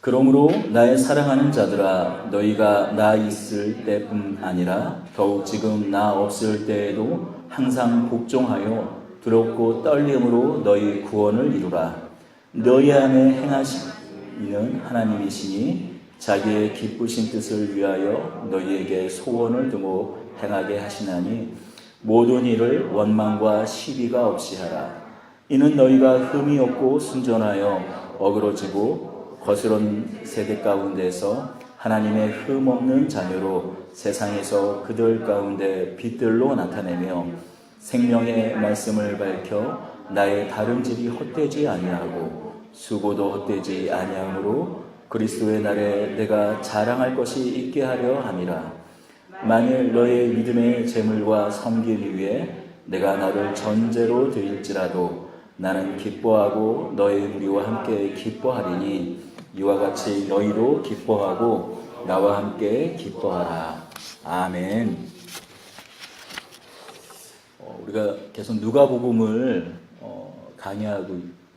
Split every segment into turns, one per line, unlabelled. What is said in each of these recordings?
그러므로 나의 사랑하는 자들아, 너희가 나 있을 때뿐 아니라 더욱 지금 나 없을 때에도 항상 복종하여 두렵고 떨림으로 너희 구원을 이루라. 너희 안에 행하시는 하나님이시니 자기의 기쁘신 뜻을 위하여 너희에게 소원을 두고 행하게 하시나니 모든 일을 원망과 시비가 없이 하라. 이는 너희가 흠이 없고 순전하여 어그러지고 거스른 세대 가운데서 하나님의 흠 없는 자녀로 세상에서 그들 가운데 빛들로 나타내며 생명의 말씀을 밝혀 나의 다름질이 헛되지 아니하고 수고도 헛되지 아니하므로 그리스도의 날에 내가 자랑할 것이 있게 하려 함이라. 만일 너의 믿음의 재물과 섬기기 위해 내가 나를 전제로 드릴지라도 나는 기뻐하고 너의 무리와 함께 기뻐하리니 이와 같이 너희도 기뻐하고 나와 함께 기뻐하라. 아멘. 우리가 계속 누가복음을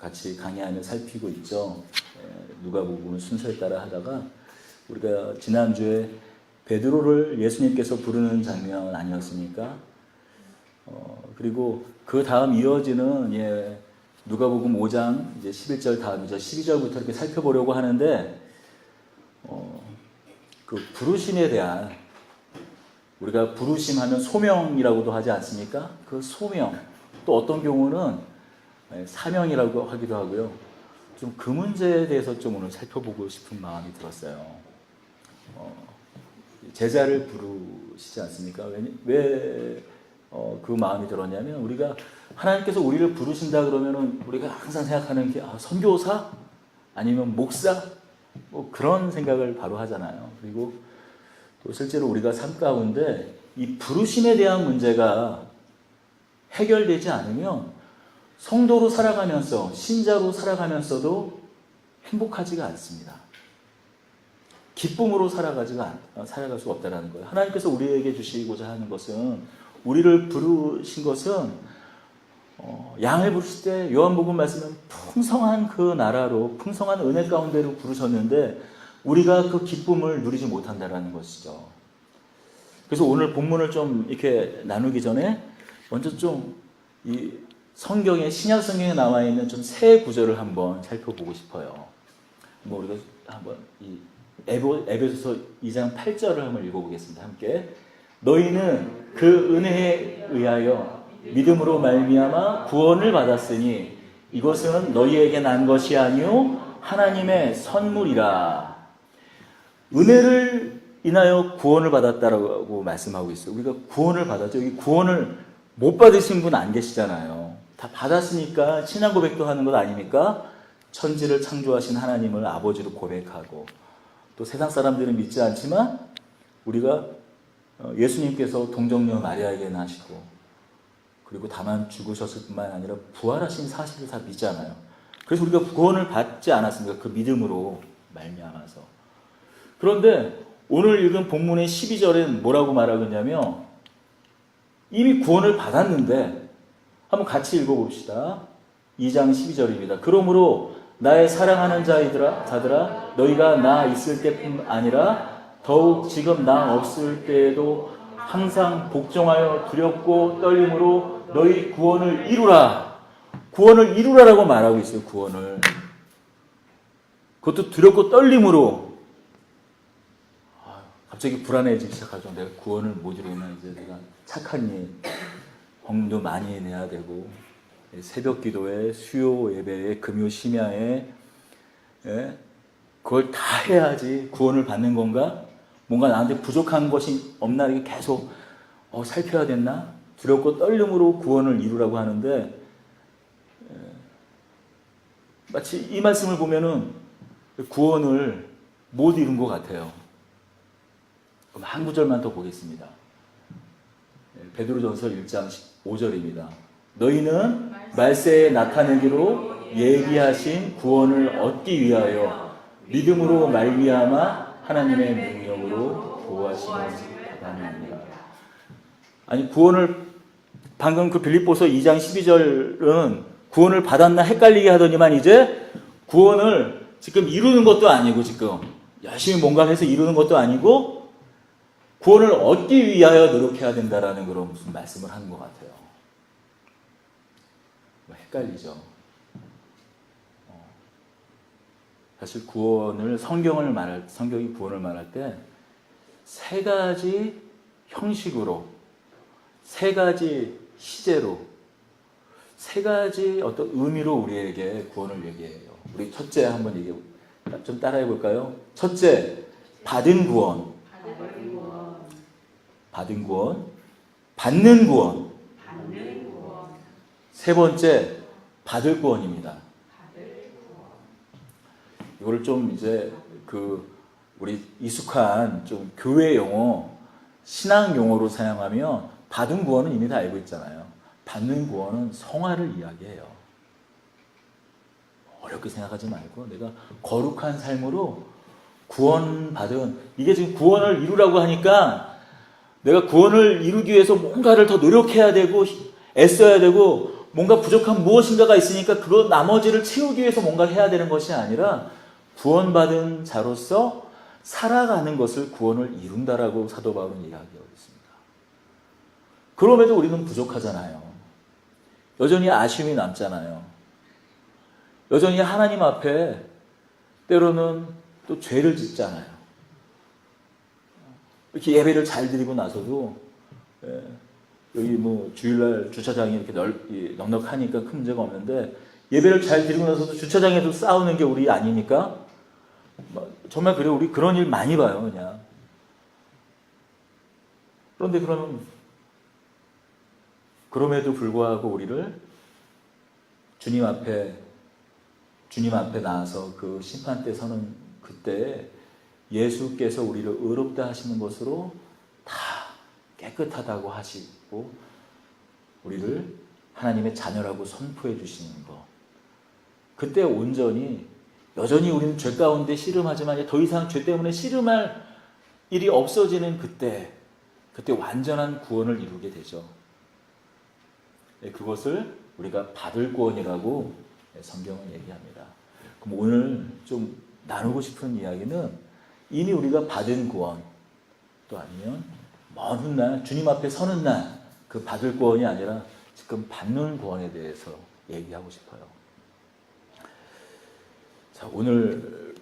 같이 강의하며 살피고 있죠. 누가복음을 순서에 따라 하다가 우리가 지난주에 베드로를 예수님께서 부르는 장면 아니었습니까? 그리고 그 다음 이어지는 누가복음 5장 이제 11절 다음이죠. 12절부터 이렇게 살펴보려고 하는데 그 부르심에 대한, 우리가 부르심하면 소명이라고도 하지 않습니까? 그 소명, 또 어떤 경우는 사명이라고 하기도 하고요. 좀 그 문제에 대해서 좀 오늘 살펴보고 싶은 마음이 들었어요. 제자를 부르시지 않습니까? 왜 그 마음이 들었냐면, 우리가 하나님께서 우리를 부르신다 그러면은 우리가 항상 생각하는 게 선교사 아니면 목사 뭐 그런 생각을 바로 하잖아요. 그리고 또 실제로 우리가 삶 가운데 이 부르심에 대한 문제가 해결되지 않으면 성도로 살아가면서, 신자로 살아가면서도 행복하지가 않습니다. 기쁨으로 살아갈 수 없다는 거예요. 하나님께서 우리에게 주시고자 하는 것은, 우리를 부르신 것은 양을 부르실 때 요한복음 말씀은 풍성한 그 나라로, 풍성한 은혜 가운데로 부르셨는데 우리가 그 기쁨을 누리지 못한다는 것이죠. 그래서 오늘 본문을 좀 이렇게 나누기 전에 먼저 좀 이 성경에, 신약 성경에 나와 있는 좀 새 구절을 한번 살펴보고 싶어요. 우리가 한번 이 에베소서 2장 8절을 한번 읽어보겠습니다. 함께. 너희는 그 은혜에 의하여 믿음으로 말미암아 구원을 받았으니 이것은 너희에게 난 것이 아니요 하나님의 선물이라. 은혜를 인하여 구원을 받았다라고 말씀하고 있어요. 우리가 구원을 받았죠. 여기 구원을 못 받으신 분 안 계시잖아요. 다 받았으니까 신앙 고백도 하는 것 아닙니까? 천지를 창조하신 하나님을 아버지로 고백하고, 또 세상 사람들은 믿지 않지만 우리가 예수님께서 동정녀 마리아에게 나시고, 그리고 다만 죽으셨을 뿐만 아니라 부활하신 사실을 다 믿잖아요. 그래서 우리가 구원을 받지 않았습니까? 그 믿음으로 말미암아서. 그런데 오늘 읽은 본문의 12절엔 뭐라고 말하고 있냐면, 이미 구원을 받았는데, 한번 같이 읽어봅시다. 2장 12절입니다. 그러므로 나의 사랑하는 자들아, 너희가 나 있을 때뿐 아니라 더욱 지금 나 없을 때에도 항상 복종하여 두렵고 떨림으로 너희 구원을 이루라. 구원을 이루라라고 말하고 있어요. 구원을. 그것도 두렵고 떨림으로. 갑자기 불안해지기 시작하죠. 내가 구원을 못 이루면 이제 내가 착한 일, 헌금도 많이 내야 되고, 새벽 기도에, 수요 예배에, 금요 심야에, 그걸 다 해야지 구원을 받는 건가? 뭔가 나한테 부족한 것이 없나? 이게 계속 살펴야 됐나? 두렵고 떨림으로 구원을 이루라고 하는데, 마치 이 말씀을 보면은 구원을 못 이룬 것 같아요. 그럼 한 구절만 더 보겠습니다. 베드로전서 1장 5절입니다. 너희는 말세에 나타내기로 예비하신 구원을 얻기 위하여 믿음으로 말미암아 하나님의 능력으로 구하심을 받았느니라. 아니, 구원을, 방금 그 빌립보서 2장 12절은 구원을 받았나 헷갈리게 하더니만 이제 구원을 지금 이루는 것도 아니고 지금 열심히 뭔가 해서 이루는 것도 아니고 구원을 얻기 위하여 노력해야 된다라는 그런 무슨 말씀을 하는 것 같아요. 헷갈리죠. 사실 구원을 성경이 구원을 말할 때 세 가지 형식으로, 세 가지 시제로, 세 가지 어떤 의미로 우리에게 구원을 얘기해요. 우리 첫째 한번 좀 따라해 볼까요? 첫째, 받은 구원. 받은 구원. 받는 구원. 세 번째, 받을 구원입니다. 이거를 좀 이제 우리 익숙한 좀 교회 용어, 신앙 용어로 사용하면 받은 구원은 이미 다 알고 있잖아요. 받는 구원은 성화를 이야기해요. 어렵게 생각하지 말고 내가 거룩한 삶으로 구원받은, 이게 지금 구원을 이루라고 하니까 내가 구원을 이루기 위해서 뭔가를 더 노력해야 되고 애써야 되고 뭔가 부족한 무엇인가가 있으니까 그거 나머지를 채우기 위해서 뭔가를 해야 되는 것이 아니라 구원받은 자로서 살아가는 것을 구원을 이룬다라고 사도 바울은 이야기하고 있습니다. 그럼에도 우리는 부족하잖아요. 여전히 아쉬움이 남잖아요. 여전히 하나님 앞에 때로는 또 죄를 짓잖아요. 이렇게 예배를 잘 드리고 나서도 여기 주일날 주차장이 이렇게 넉넉하니까 큰 문제가 없는데 예배를 잘 드리고 나서도 주차장에도 싸우는 게 우리 아니니까 정말 그래요. 우리 그런 일 많이 봐요, 그냥. 그런데 그럼에도 불구하고 우리를 주님 앞에 나와서 그 심판대 서는 그때 예수께서 우리를 의롭다 하시는 것으로 다 깨끗하다고 하시고 우리를 하나님의 자녀라고 선포해 주시는 것. 그때 온전히 여전히 우리는 죄 가운데 씨름하지만 더 이상 죄 때문에 씨름할 일이 없어지는 그때 완전한 구원을 이루게 되죠. 그것을 우리가 받을 구원이라고 성경은 얘기합니다. 그럼 오늘 좀 나누고 싶은 이야기는 이미 우리가 받은 구원, 또 아니면 먼 훗날 주님 앞에 서는 날 그 받을 구원이 아니라 지금 받는 구원에 대해서 얘기하고 싶어요. 자, 오늘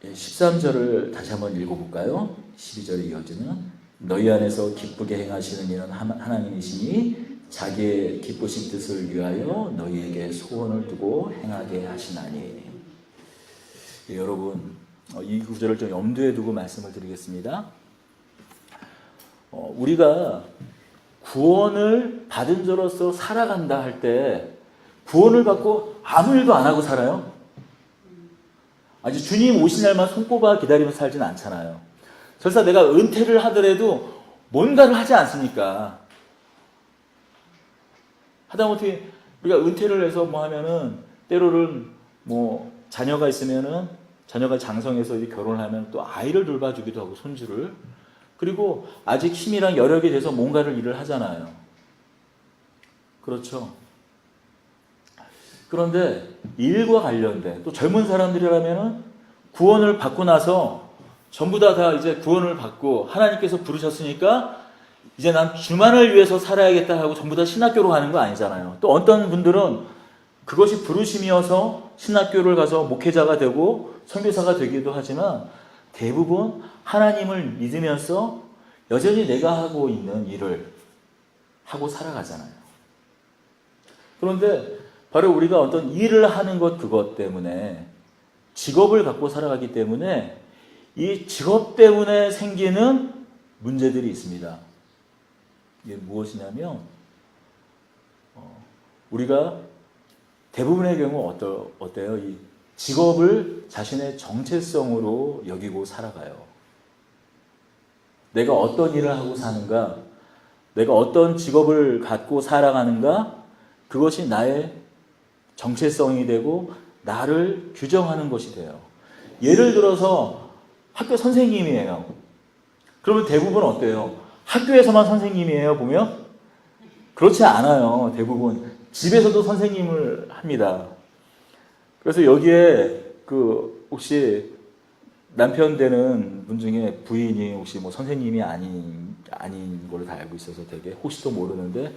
13절을 다시 한번 읽어볼까요? 12절에 이어지는 너희 안에서 기쁘게 행하시는 이는 하나님이시니 자기의 기쁘신 뜻을 위하여 너희에게 소원을 두고 행하게 하시나니. 여러분, 이 구절을 좀 염두에 두고 말씀을 드리겠습니다. 우리가 구원을 받은 자로서 살아간다 할 때 구원을 받고 아무 일도 안 하고 살아요? 아직 주님 오신 날만 손꼽아 기다리면서 살지는 않잖아요. 설사 내가 은퇴를 하더라도 뭔가를 하지 않습니까? 하다못해 우리가 은퇴를 해서 하면은 때로는 자녀가 있으면은 자녀가 장성해서 결혼을 하면 또 아이를 돌봐주기도 하고 손주를. 그리고 아직 힘이랑 여력이 돼서 뭔가를 일을 하잖아요. 그렇죠? 그런데 일과 관련된 또 젊은 사람들이라면은 구원을 받고 나서 전부 다 이제 구원을 받고 하나님께서 부르셨으니까 이제 난 주만을 위해서 살아야겠다 하고 전부 다 신학교로 가는 거 아니잖아요. 또 어떤 분들은 그것이 부르심이어서 신학교를 가서 목회자가 되고 선교사가 되기도 하지만 대부분 하나님을 믿으면서 여전히 내가 하고 있는 일을 하고 살아가잖아요. 그런데 바로 우리가 어떤 일을 하는 그것 때문에 직업을 갖고 살아가기 때문에 이 직업 때문에 생기는 문제들이 있습니다. 이게 무엇이냐면 우리가 대부분의 경우 어때요? 이 직업을 자신의 정체성으로 여기고 살아가요. 내가 어떤 일을 하고 사는가, 내가 어떤 직업을 갖고 살아가는가, 그것이 나의 정체성이 되고 나를 규정하는 것이 돼요. 예를 들어서 학교 선생님이에요. 그러면 대부분 어때요? 학교에서만 선생님이에요, 보면? 그렇지 않아요. 대부분 집에서도 선생님을 합니다. 그래서 여기에 혹시 남편 되는 분 중에 부인이 혹시 뭐 선생님이 아닌 걸로 다 알고 있어서 되게 혹시 또 모르는데,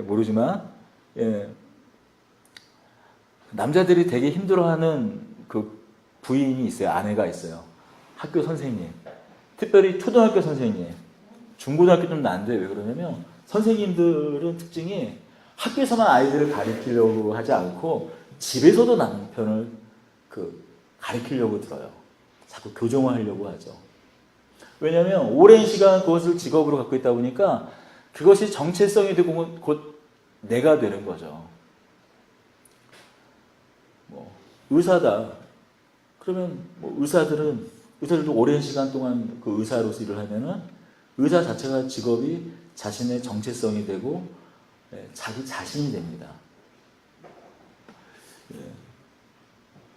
모르지만, 남자들이 되게 힘들어하는 그 부인이 있어요. 아내가 있어요. 학교 선생님. 특별히 초등학교 선생님. 중고등학교 좀 난데 왜 그러냐면 선생님들은 특징이 학교에서만 아이들을 가르치려고 하지 않고 집에서도 남편을 가르치려고 들어요. 자꾸 교정하려고 하죠. 왜냐하면 오랜 시간 그것을 직업으로 갖고 있다 보니까 그것이 정체성이 되고 곧 내가 되는 거죠. 뭐 의사다. 그러면 뭐 의사들도 오랜 시간 동안 그 의사로서 일을 하면은 의사 자체가 직업이 자신의 정체성이 되고 자기 자신이 됩니다.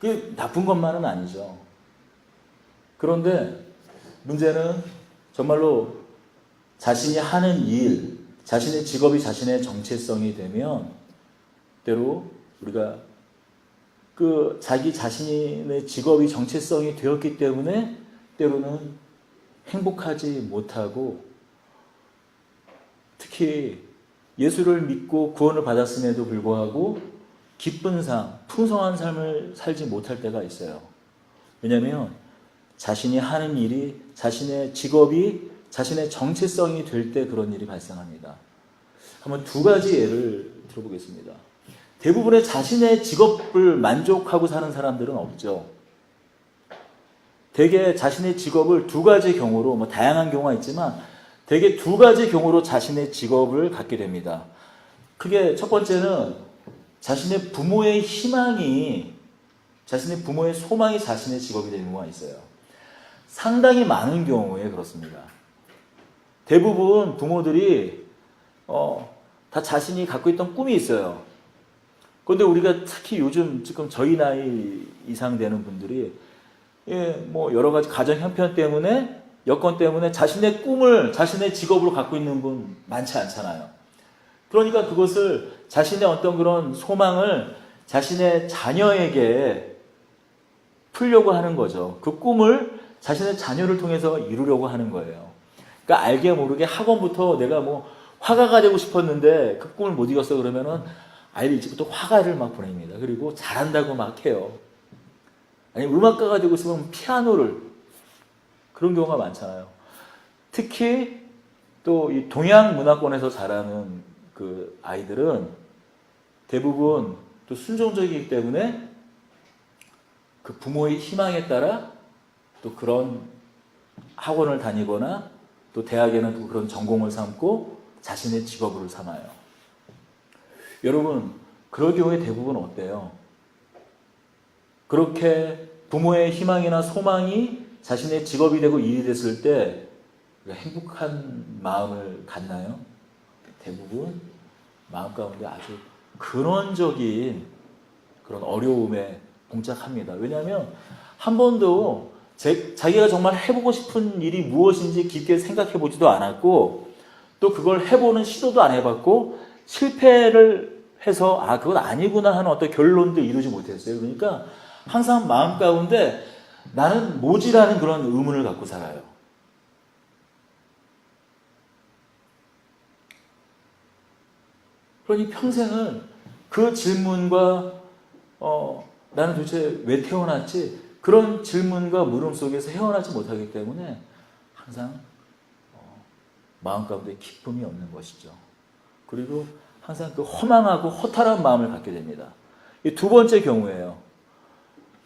그게 나쁜 것만은 아니죠. 그런데 문제는 정말로 자신이 하는 일, 자신의 직업이 자신의 정체성이 되면 때로 우리가 자기 자신의 직업이 정체성이 되었기 때문에 때로는 행복하지 못하고 특히 예수를 믿고 구원을 받았음에도 불구하고 기쁜 삶, 풍성한 삶을 살지 못할 때가 있어요. 왜냐하면 자신이 하는 일이 자신의 직업이 자신의 정체성이 될 때 그런 일이 발생합니다. 한번 두 가지 예를 들어보겠습니다. 대부분의 자신의 직업을 만족하고 사는 사람들은 없죠. 대개 자신의 직업을 두 가지 경우로, 뭐 다양한 경우가 있지만 대개 두 가지 경우로 자신의 직업을 갖게 됩니다. 그게 첫 번째는 자신의 부모의 희망이, 자신의 부모의 소망이 자신의 직업이 되는 경우가 있어요. 상당히 많은 경우에 그렇습니다. 대부분 부모들이 다 자신이 갖고 있던 꿈이 있어요. 그런데 우리가 특히 요즘 지금 저희 나이 이상 되는 분들이 뭐 여러 가지 가정 형편 때문에, 여건 때문에 자신의 꿈을 자신의 직업으로 갖고 있는 분 많지 않잖아요. 그러니까 그것을 자신의 어떤 그런 소망을 자신의 자녀에게 풀려고 하는 거죠. 그 꿈을 자신의 자녀를 통해서 이루려고 하는 거예요. 그러니까 알게 모르게 학원부터 내가 뭐 화가가 되고 싶었는데 그 꿈을 못 이뤘어 그러면은 아이들 일찍부터 화가를 막 보냅니다. 그리고 잘한다고 막 해요. 아니 음악가가 되고 싶으면 피아노를, 그런 경우가 많잖아요. 특히 또 이 동양 문화권에서 자라는 그 아이들은 대부분 또 순종적이기 때문에 그 부모의 희망에 따라 또 그런 학원을 다니거나 또 대학에는 또 그런 전공을 삼고 자신의 직업으로 삼아요. 여러분, 그럴 경우에 대부분 어때요? 그렇게 부모의 희망이나 소망이 자신의 직업이 되고 일이 됐을 때 행복한 마음을 갖나요? 대부분 마음 가운데 아주 근원적인 그런 어려움에 봉착합니다. 왜냐하면 한 번도 자기가 정말 해보고 싶은 일이 무엇인지 깊게 생각해 보지도 않았고 또 그걸 해보는 시도도 안 해봤고 실패를 해서 그건 아니구나 하는 어떤 결론도 이루지 못했어요. 그러니까 항상 마음 가운데 나는 뭐지라는 그런 의문을 갖고 살아요. 그러니 평생은 그 질문과 나는 도대체 왜 태어났지? 그런 질문과 물음 속에서 헤어나지 못하기 때문에 항상 마음 가운데 기쁨이 없는 것이죠. 그리고 항상 그 허망하고 허탈한 마음을 갖게 됩니다. 이 두 번째 경우예요.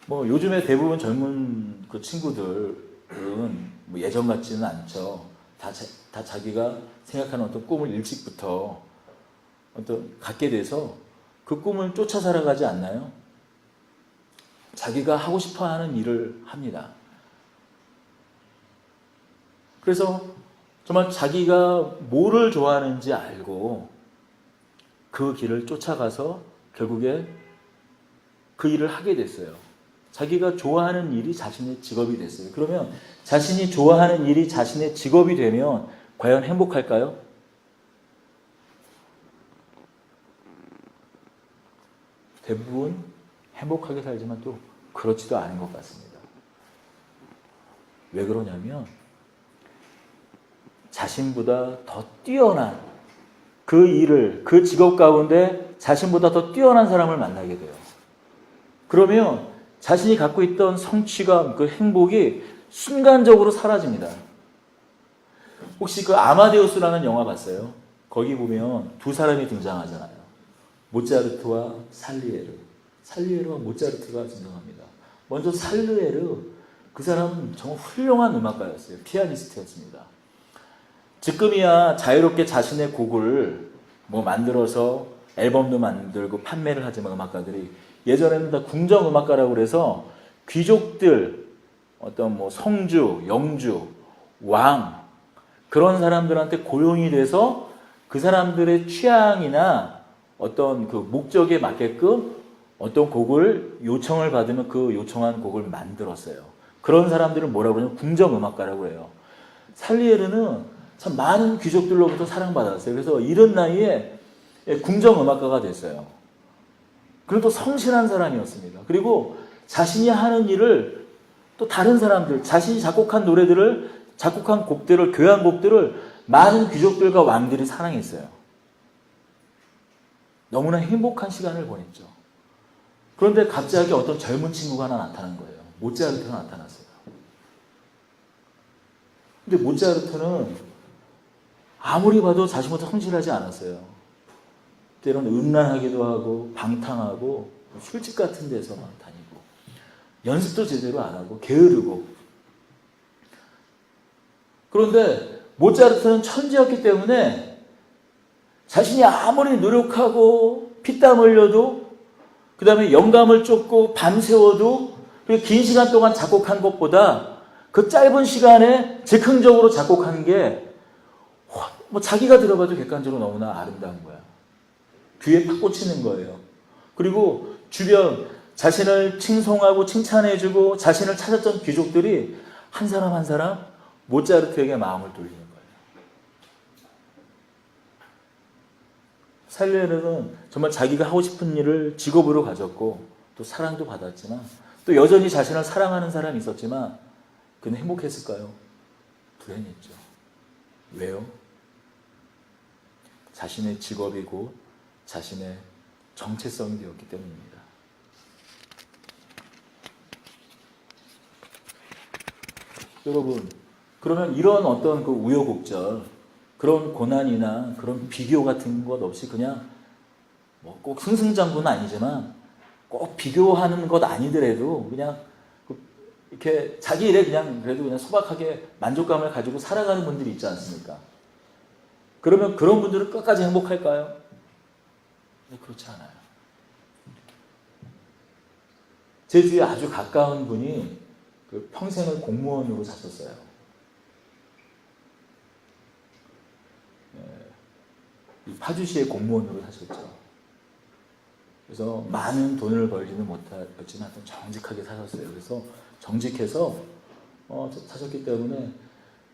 뭐 요즘에 대부분 젊은 그 친구들은 뭐 예전 같지는 않죠. 다 자기가 생각하는 어떤 꿈을 일찍부터 어떤 갖게 돼서 그 꿈을 쫓아 살아가지 않나요? 자기가 하고 싶어 하는 일을 합니다. 그래서 정말 자기가 뭐를 좋아하는지 알고 그 길을 쫓아가서 결국에 그 일을 하게 됐어요. 자기가 좋아하는 일이 자신의 직업이 됐어요. 그러면 자신이 좋아하는 일이 자신의 직업이 되면 과연 행복할까요? 대부분 행복하게 살지만 또 그렇지도 않은 것 같습니다. 왜 그러냐면 자신보다 더 뛰어난 그 일을, 그 직업 가운데 자신보다 더 뛰어난 사람을 만나게 돼요. 그러면 자신이 갖고 있던 성취감, 그 행복이 순간적으로 사라집니다. 혹시 그 아마데우스라는 영화 봤어요? 거기 보면 두 사람이 등장하잖아요. 모차르트와 살리에르. 살리에르와 모차르트가 등장합니다. 먼저 살리에르, 그 사람은 정말 훌륭한 음악가였어요. 피아니스트였습니다. 지금이야 자유롭게 자신의 곡을 뭐 만들어서 앨범도 만들고 판매를 하지만 음악가들이 예전에는 다 궁정 음악가라고 그래서 귀족들, 어떤 뭐 성주, 영주, 왕 그런 사람들한테 고용이 돼서 그 사람들의 취향이나 어떤 그 목적에 맞게끔 어떤 곡을 요청을 받으면 그 요청한 곡을 만들었어요. 그런 사람들은 뭐라고 그러냐면 궁정 음악가라고 해요. 살리에르는 참 많은 귀족들로부터 사랑받았어요. 그래서 이른 나이에 궁정 음악가가 됐어요. 그리고 또 성실한 사람이었습니다. 그리고 자신이 하는 일을 또 다른 사람들, 자신이 작곡한 노래들을, 작곡한 곡들을, 교향곡들을 많은 귀족들과 왕들이 사랑했어요. 너무나 행복한 시간을 보냈죠. 그런데 갑자기 어떤 젊은 친구가 하나 나타난 거예요. 모차르트가 나타났어요. 근데 모차르트는 아무리 봐도 자신보다 성실하지 않았어요. 때로는 음란하기도 하고 방탕하고 술집 같은 데서만 다니고 연습도 제대로 안 하고 게으르고. 그런데 모차르트는 천재였기 때문에 자신이 아무리 노력하고 피땀 흘려도 그 다음에 영감을 쫓고 밤새워도 그리고 긴 시간 동안 작곡한 것보다 그 짧은 시간에 즉흥적으로 작곡한 게 뭐 자기가 들어봐도 객관적으로 너무나 아름다운 거야. 귀에 팍 꽂히는 거예요. 그리고 주변 자신을 칭송하고 칭찬해주고 자신을 찾았던 귀족들이 한 사람 한 사람 모차르트에게 마음을 돌리는 거예요. 살리에르는 정말 자기가 하고 싶은 일을 직업으로 가졌고 또 사랑도 받았지만 또 여전히 자신을 사랑하는 사람이 있었지만 그는 행복했을까요? 불행했죠. 왜요? 자신의 직업이고 자신의 정체성이 되었기 때문입니다. 여러분, 그러면 이런 어떤 그 우여곡절, 그런 고난이나 그런 비교 같은 것 없이 그냥 뭐 꼭 승승장구는 아니지만 꼭 비교하는 것 아니더라도 그냥 이렇게 자기 일에 그냥 그래도 그냥 소박하게 만족감을 가지고 살아가는 분들이 있지 않습니까? 그러면 그런 분들은 끝까지 행복할까요? 네, 그렇지 않아요. 제 주위에 아주 가까운 분이 그 평생을 공무원으로 사셨어요. 이 파주시의 공무원으로 사셨죠. 그래서 많은 돈을 벌지는 못했지만 정직하게 사셨어요. 그래서 정직해서 사셨기 때문에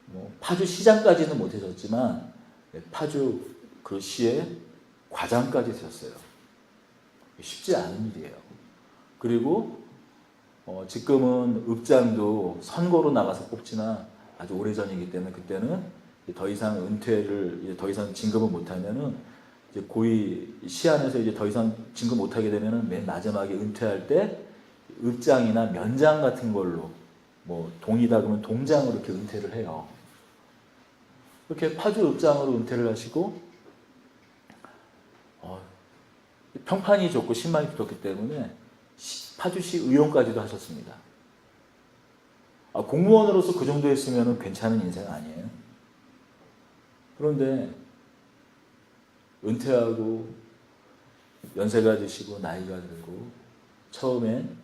뭐 파주 시장까지는 못하셨지만 파주 그 시의 과장까지 되셨어요. 쉽지 않은 일이에요. 그리고 지금은 읍장도 선거로 나가서 뽑지만 아주 오래전이기 때문에 그때는 더 이상 은퇴를 이제 더 이상 진급을 못하면은 이제 고위 시안에서 이제 더 이상 진급 못하게 되면은 맨 마지막에 은퇴할 때 읍장이나 면장 같은 걸로 뭐 동이다 그러면 동장으로 이렇게 은퇴를 해요. 이렇게 파주 읍장으로 은퇴를 하시고 평판이 좋고 신망이 붙었기 때문에 파주시 의원까지도 하셨습니다. 공무원으로서 그 정도 했으면 괜찮은 인생 아니에요? 그런데 은퇴하고 연세가 드시고 나이가 들고 처음엔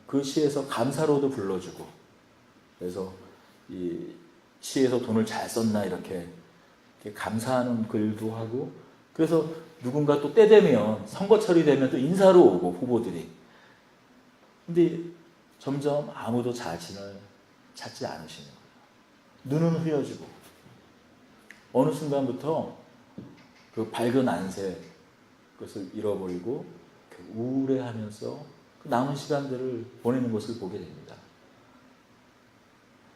그 시에서 감사로도 불러주고 그래서 이 시에서 돈을 잘 썼나 이렇게 감사하는 글도 하고 그래서 누군가 또 때 되면 선거철이 되면 또 인사로 오고 후보들이 근데 점점 아무도 자신을 찾지 않으시는 거예요. 눈은 흐려지고 어느 순간부터 그 밝은 안색 그것을 잃어버리고 우울해하면서 남은 시간들을 보내는 것을 보게 됩니다.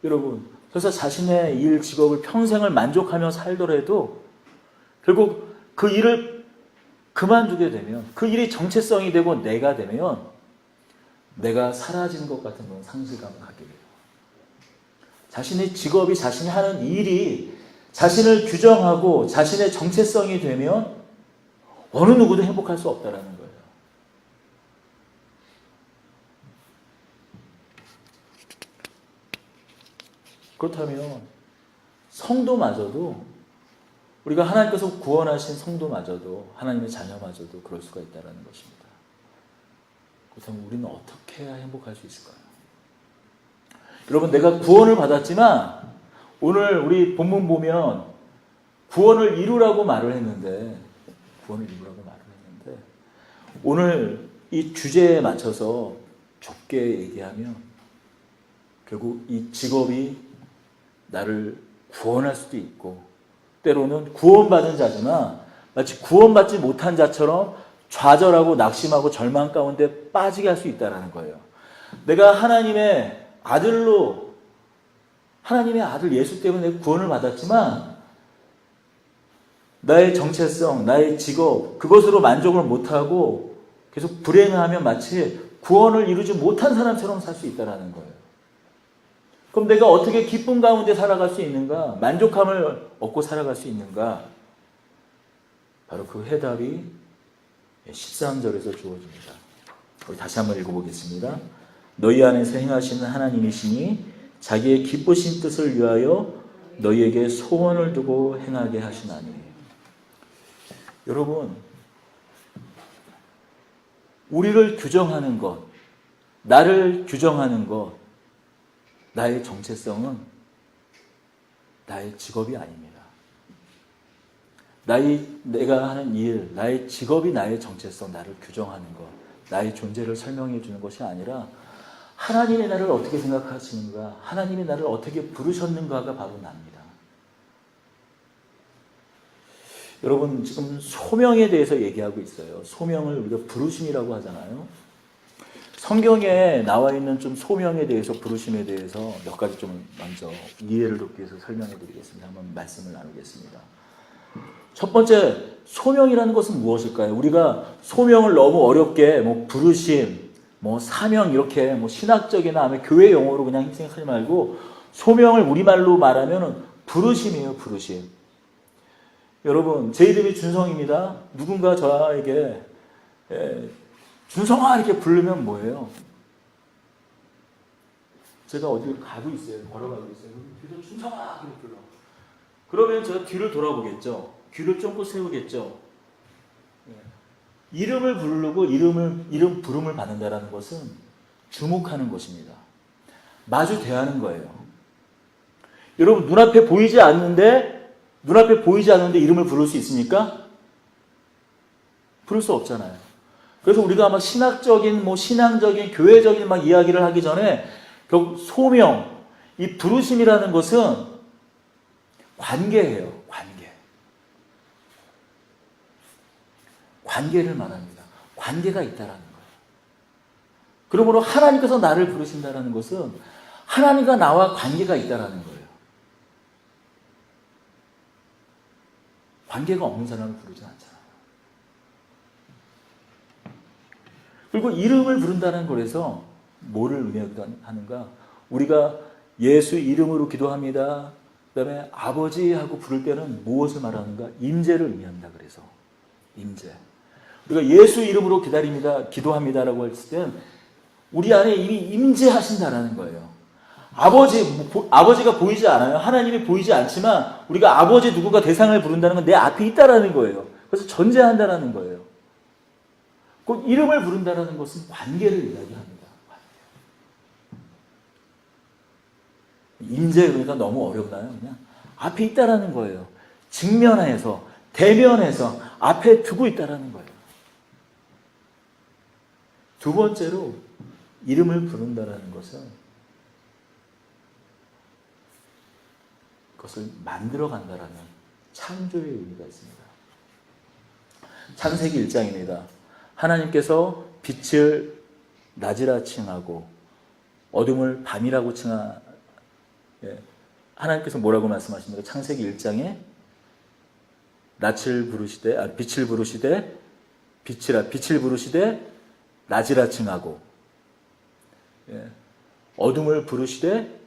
여러분, 그래서 자신의 일, 직업을 평생을 만족하며 살더라도 결국 그 일을 그만두게 되면, 그 일이 정체성이 되고 내가 되면 내가 사라진 것 같은 그런 상실감을 갖게 돼요. 자신의 직업이, 자신이 하는 일이 자신을 규정하고 자신의 정체성이 되면 어느 누구도 행복할 수 없다는 거예요. 그렇다면 성도마저도, 우리가 하나님께서 구원하신 성도마저도, 하나님의 자녀마저도 그럴 수가 있다는 것입니다. 그렇다면 우리는 어떻게 해야 행복할 수 있을까요? 여러분, 내가 구원을 받았지만 오늘 우리 본문 보면 구원을 이루라고 말을 했는데, 오늘 이 주제에 맞춰서 좁게 얘기하면 결국 이 직업이 나를 구원할 수도 있고, 때로는 구원받은 자지만 마치 구원받지 못한 자처럼 좌절하고 낙심하고 절망 가운데 빠지게 할 수 있다는 거예요. 내가 하나님의 아들로, 하나님의 아들 예수 때문에 구원을 받았지만 나의 정체성, 나의 직업, 그것으로 만족을 못하고 계속 불행하면 마치 구원을 이루지 못한 사람처럼 살 수 있다는 거예요. 그럼 내가 어떻게 기쁨 가운데 살아갈 수 있는가? 만족함을 얻고 살아갈 수 있는가? 바로 그 해답이 13절에서 주어집니다. 우리 다시 한번 읽어보겠습니다. 너희 안에서 행하시는 하나님이시니 자기의 기쁘신 뜻을 위하여 너희에게 소원을 두고 행하게 하시나니. 여러분, 우리를 규정하는 것, 나를 규정하는 것, 나의 정체성은 나의 직업이 아닙니다. 내가 하는 일, 나의 직업이 나의 정체성, 나를 규정하는 것, 나의 존재를 설명해 주는 것이 아니라 하나님이 나를 어떻게 생각하시는가, 하나님이 나를 어떻게 부르셨는가가 바로 납니다. 여러분, 지금 소명에 대해서 얘기하고 있어요. 소명을 우리가 부르심이라고 하잖아요. 성경에 나와 있는 좀 소명에 대해서, 부르심에 대해서 몇 가지 좀 먼저 이해를 돕기 위해서 설명해 드리겠습니다. 한번 말씀을 나누겠습니다. 첫 번째, 소명이라는 것은 무엇일까요? 우리가 소명을 너무 어렵게 부르심, 사명 이렇게 신학적이나 아니면 교회 용어로 그냥 생각하지 말고 소명을 우리말로 말하면 부르심이에요, 부르심. 여러분, 제 이름이 준성입니다. 누군가 저에게 준성아 이렇게 부르면 뭐예요? 제가 어디를 가고 있어요. 걸어가고 있어요. 뒤로 준성아 이렇게 불러. 그러면 제가 뒤를 돌아보겠죠. 귀를 쫑긋 세우겠죠. 이름을 부르고 이름 부름을 받는다는 것은 주목하는 것입니다. 마주 대하는 거예요. 여러분, 눈앞에 보이지 않는데 이름을 부를 수 있습니까? 부를 수 없잖아요. 그래서 우리가 막 신학적인, 신앙적인, 교회적인 이야기를 하기 전에 결국 소명, 이 부르심이라는 것은 관계예요. 관계를 말합니다. 관계가 있다라는 거예요. 그러므로 하나님께서 나를 부르신다는 것은 하나님과 나와 관계가 있다라는 거예요. 관계가 없는 사람을 부르지 않잖아요. 그리고 이름을 부른다는 거에서 뭐를 의미하는가? 우리가 예수 이름으로 기도합니다. 그 다음에 아버지 하고 부를 때는 무엇을 말하는가? 임재를 의미한다. 그래서 임재. 우리가 예수 이름으로 기도합니다라고 했을 때는 우리 안에 이미 임재하신다라는 거예요. 아버지가 보이지 않아요. 하나님이 보이지 않지만 우리가 아버지 누군가 대상을 부른다는 건 내 앞에 있다라는 거예요. 그래서 전제한다라는 거예요. 꼭 이름을 부른다라는 것은 관계를 이야기합니다. 임재 그러니까 너무 어렵나요? 그냥 앞에 있다라는 거예요. 직면해서, 대면해서 앞에 두고 있다라는 거예요. 두 번째로 이름을 부른다라는 것은 그것을 만들어 간다라는 창조의 의미가 있습니다. 창세기 1장입니다. 하나님께서 빛을 낮이라 칭하고 어둠을 밤이라고 하나님께서 뭐라고 말씀하십니까? 창세기 1장에 빛을 부르시되 빛을 부르시되 낮이라 칭하고 어둠을 부르시되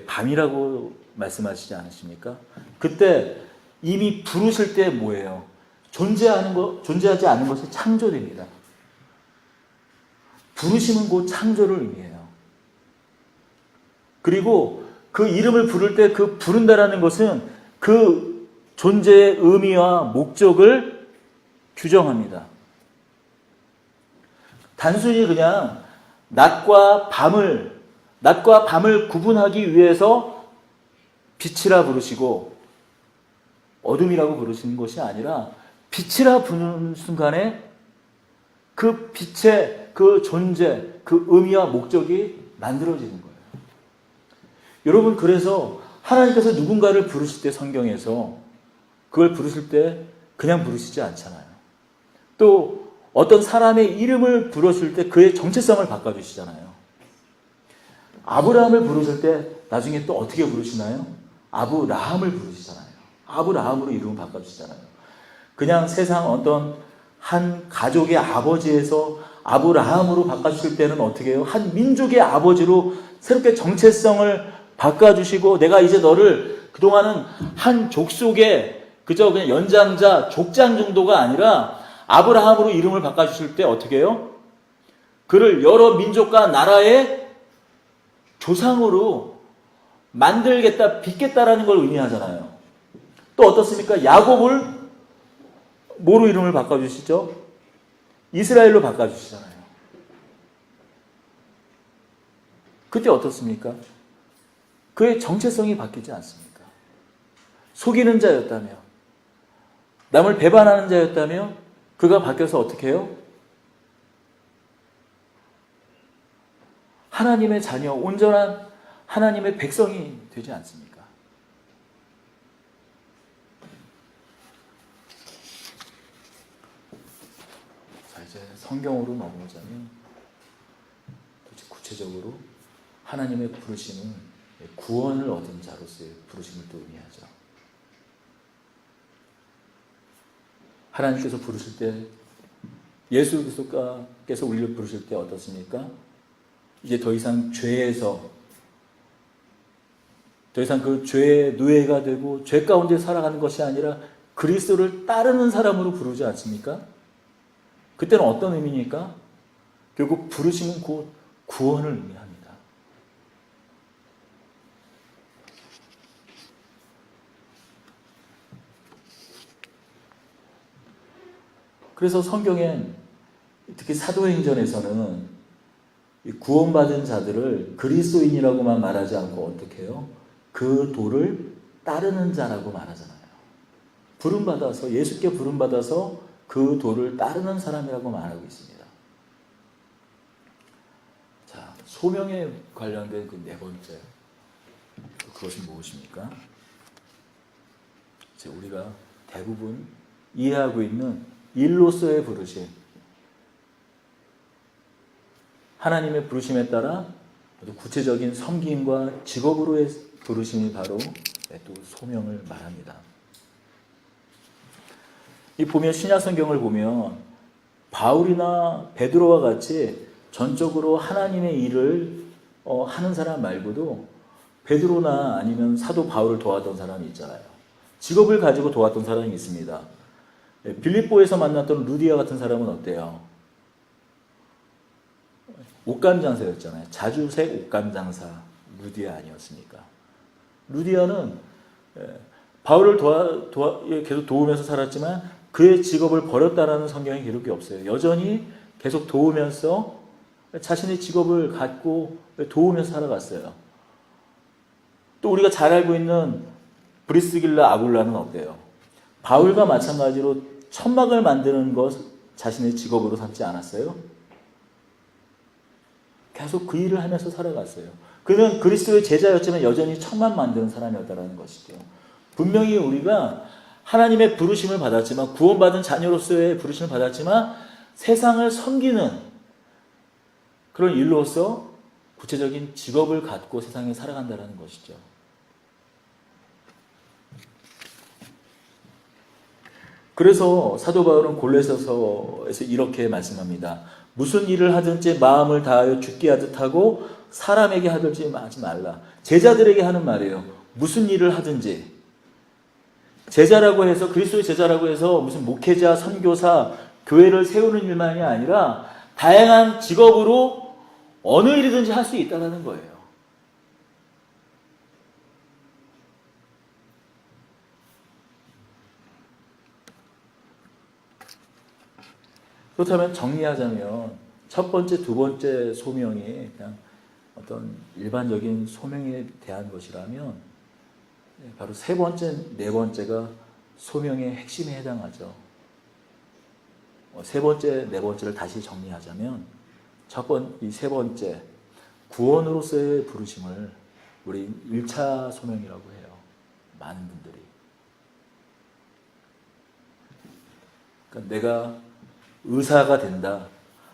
밤이라고 말씀하시지 않으십니까? 그때 이미 부르실 때 뭐예요? 존재하지 않은 것이 창조됩니다. 부르심은 곧 창조를 의미해요. 그리고 그 이름을 부를 때 그 부른다라는 것은 그 존재의 의미와 목적을 규정합니다. 단순히 그냥 낮과 밤을 구분하기 위해서 빛이라 부르시고 어둠이라고 부르시는 것이 아니라 빛이라 부르는 순간에 그 빛의 그 존재, 그 의미와 목적이 만들어지는 거예요. 여러분, 그래서 하나님께서 누군가를 부르실 때 성경에서 그걸 부르실 때 그냥 부르시지 않잖아요. 또 어떤 사람의 이름을 부르실 때 그의 정체성을 바꿔주시잖아요. 아브라함을 부르실 때 나중에 또 어떻게 부르시나요? 아브라함을 부르시잖아요. 아브라함으로 이름을 바꿔주시잖아요. 그냥 세상 어떤 한 가족의 아버지에서 아브라함으로 바꿔주실 때는 어떻게 해요? 한 민족의 아버지로 새롭게 정체성을 바꿔주시고 내가 이제 너를 그동안은 한 족속의 그저 그냥 연장자, 족장 정도가 아니라 아브라함으로 이름을 바꿔주실 때 어떻게 해요? 그를 여러 민족과 나라의 조상으로 만들겠다, 빚겠다라는 걸 의미하잖아요. 또 어떻습니까? 야곱을 뭐로 이름을 바꿔주시죠? 이스라엘로 바꿔주시잖아요. 그때 어떻습니까? 그의 정체성이 바뀌지 않습니까? 속이는 자였다며, 남을 배반하는 자였다며, 그가 바뀌어서 어떻게 해요? 하나님의 자녀, 온전한 하나님의 백성이 되지 않습니까? 자, 이제 성경으로 넘어오자면 구체적으로 하나님의 부르심은 구원을 얻은 자로서의 부르심을 또 의미하죠. 하나님께서 부르실 때, 예수 그리스도께서 우리를 부르실 때 어떻습니까? 이제 더 이상 더 이상 그 죄의 노예가 되고 죄 가운데 살아가는 것이 아니라 그리스도를 따르는 사람으로 부르지 않습니까? 그때는 어떤 의미입니까? 결국 부르심은 곧 구원을 의미합니다. 그래서 성경엔 특히 사도행전에서는 구원받은 자들을 그리스도인이라고만 말하지 않고 어떻게 해요? 그 도를 따르는 자라고 말하잖아요. 부름받아서, 예수께 부름받아서 그 도를 따르는 사람이라고 말하고 있습니다. 자, 소명에 관련된 그 네 번째, 그것은 무엇입니까? 우리가 대부분 이해하고 있는 일로서의 부르심, 하나님의 부르심에 따라 구체적인 섬김과 직업으로의 부르심이 바로 또 소명을 말합니다. 이 보면 신약 성경을 보면 바울이나 베드로와 같이 전적으로 하나님의 일을 하는 사람 말고도 베드로나 아니면 사도 바울을 도왔던 사람이 있잖아요. 직업을 가지고 도왔던 사람이 있습니다. 빌립보에서 만났던 루디아 같은 사람은 어때요? 옷감 장사였잖아요. 자주색 옷감 장사 루디아 아니었습니까? 루디아는 바울을 계속 도우면서 살았지만 그의 직업을 버렸다라는 성경에 기록이 없어요. 여전히 계속 도우면서 자신의 직업을 갖고 도우면서 살아갔어요. 또 우리가 잘 알고 있는 브리스길라 아굴라는 어때요? 바울과 마찬가지로 천막을 만드는 것 자신의 직업으로 삼지 않았어요? 계속 그 일을 하면서 살아갔어요. 그는 그리스도의 제자였지만 여전히 천막 만드는 사람이었다는 것이죠. 분명히 우리가 하나님의 부르심을 받았지만, 구원받은 자녀로서의 부르심을 받았지만 세상을 섬기는, 그런 일로서 구체적인 직업을 갖고 세상에 살아간다는 것이죠. 그래서 사도 바울은 골로새서에서 이렇게 말씀합니다. 무슨 일을 하든지 마음을 다하여 죽게 하듯 하고 사람에게 하든지 하지 말라. 제자들에게 하는 말이에요. 무슨 일을 하든지. 제자라고 해서, 그리스도의 제자라고 해서 무슨 목회자, 선교사, 교회를 세우는 일만이 아니라 다양한 직업으로 어느 일이든지 할 수 있다는 거예요. 그렇다면 정리하자면 첫 번째, 두 번째 소명이 그냥 어떤 일반적인 소명에 대한 것이라면 바로 세 번째, 네 번째가 소명의 핵심에 해당하죠. 세 번째, 네 번째를 다시 정리하자면 이 세 번째 구원으로서의 부르심을 우리 1차 소명이라고 해요. 많은 분들이. 그러니까 내가 의사가 된다.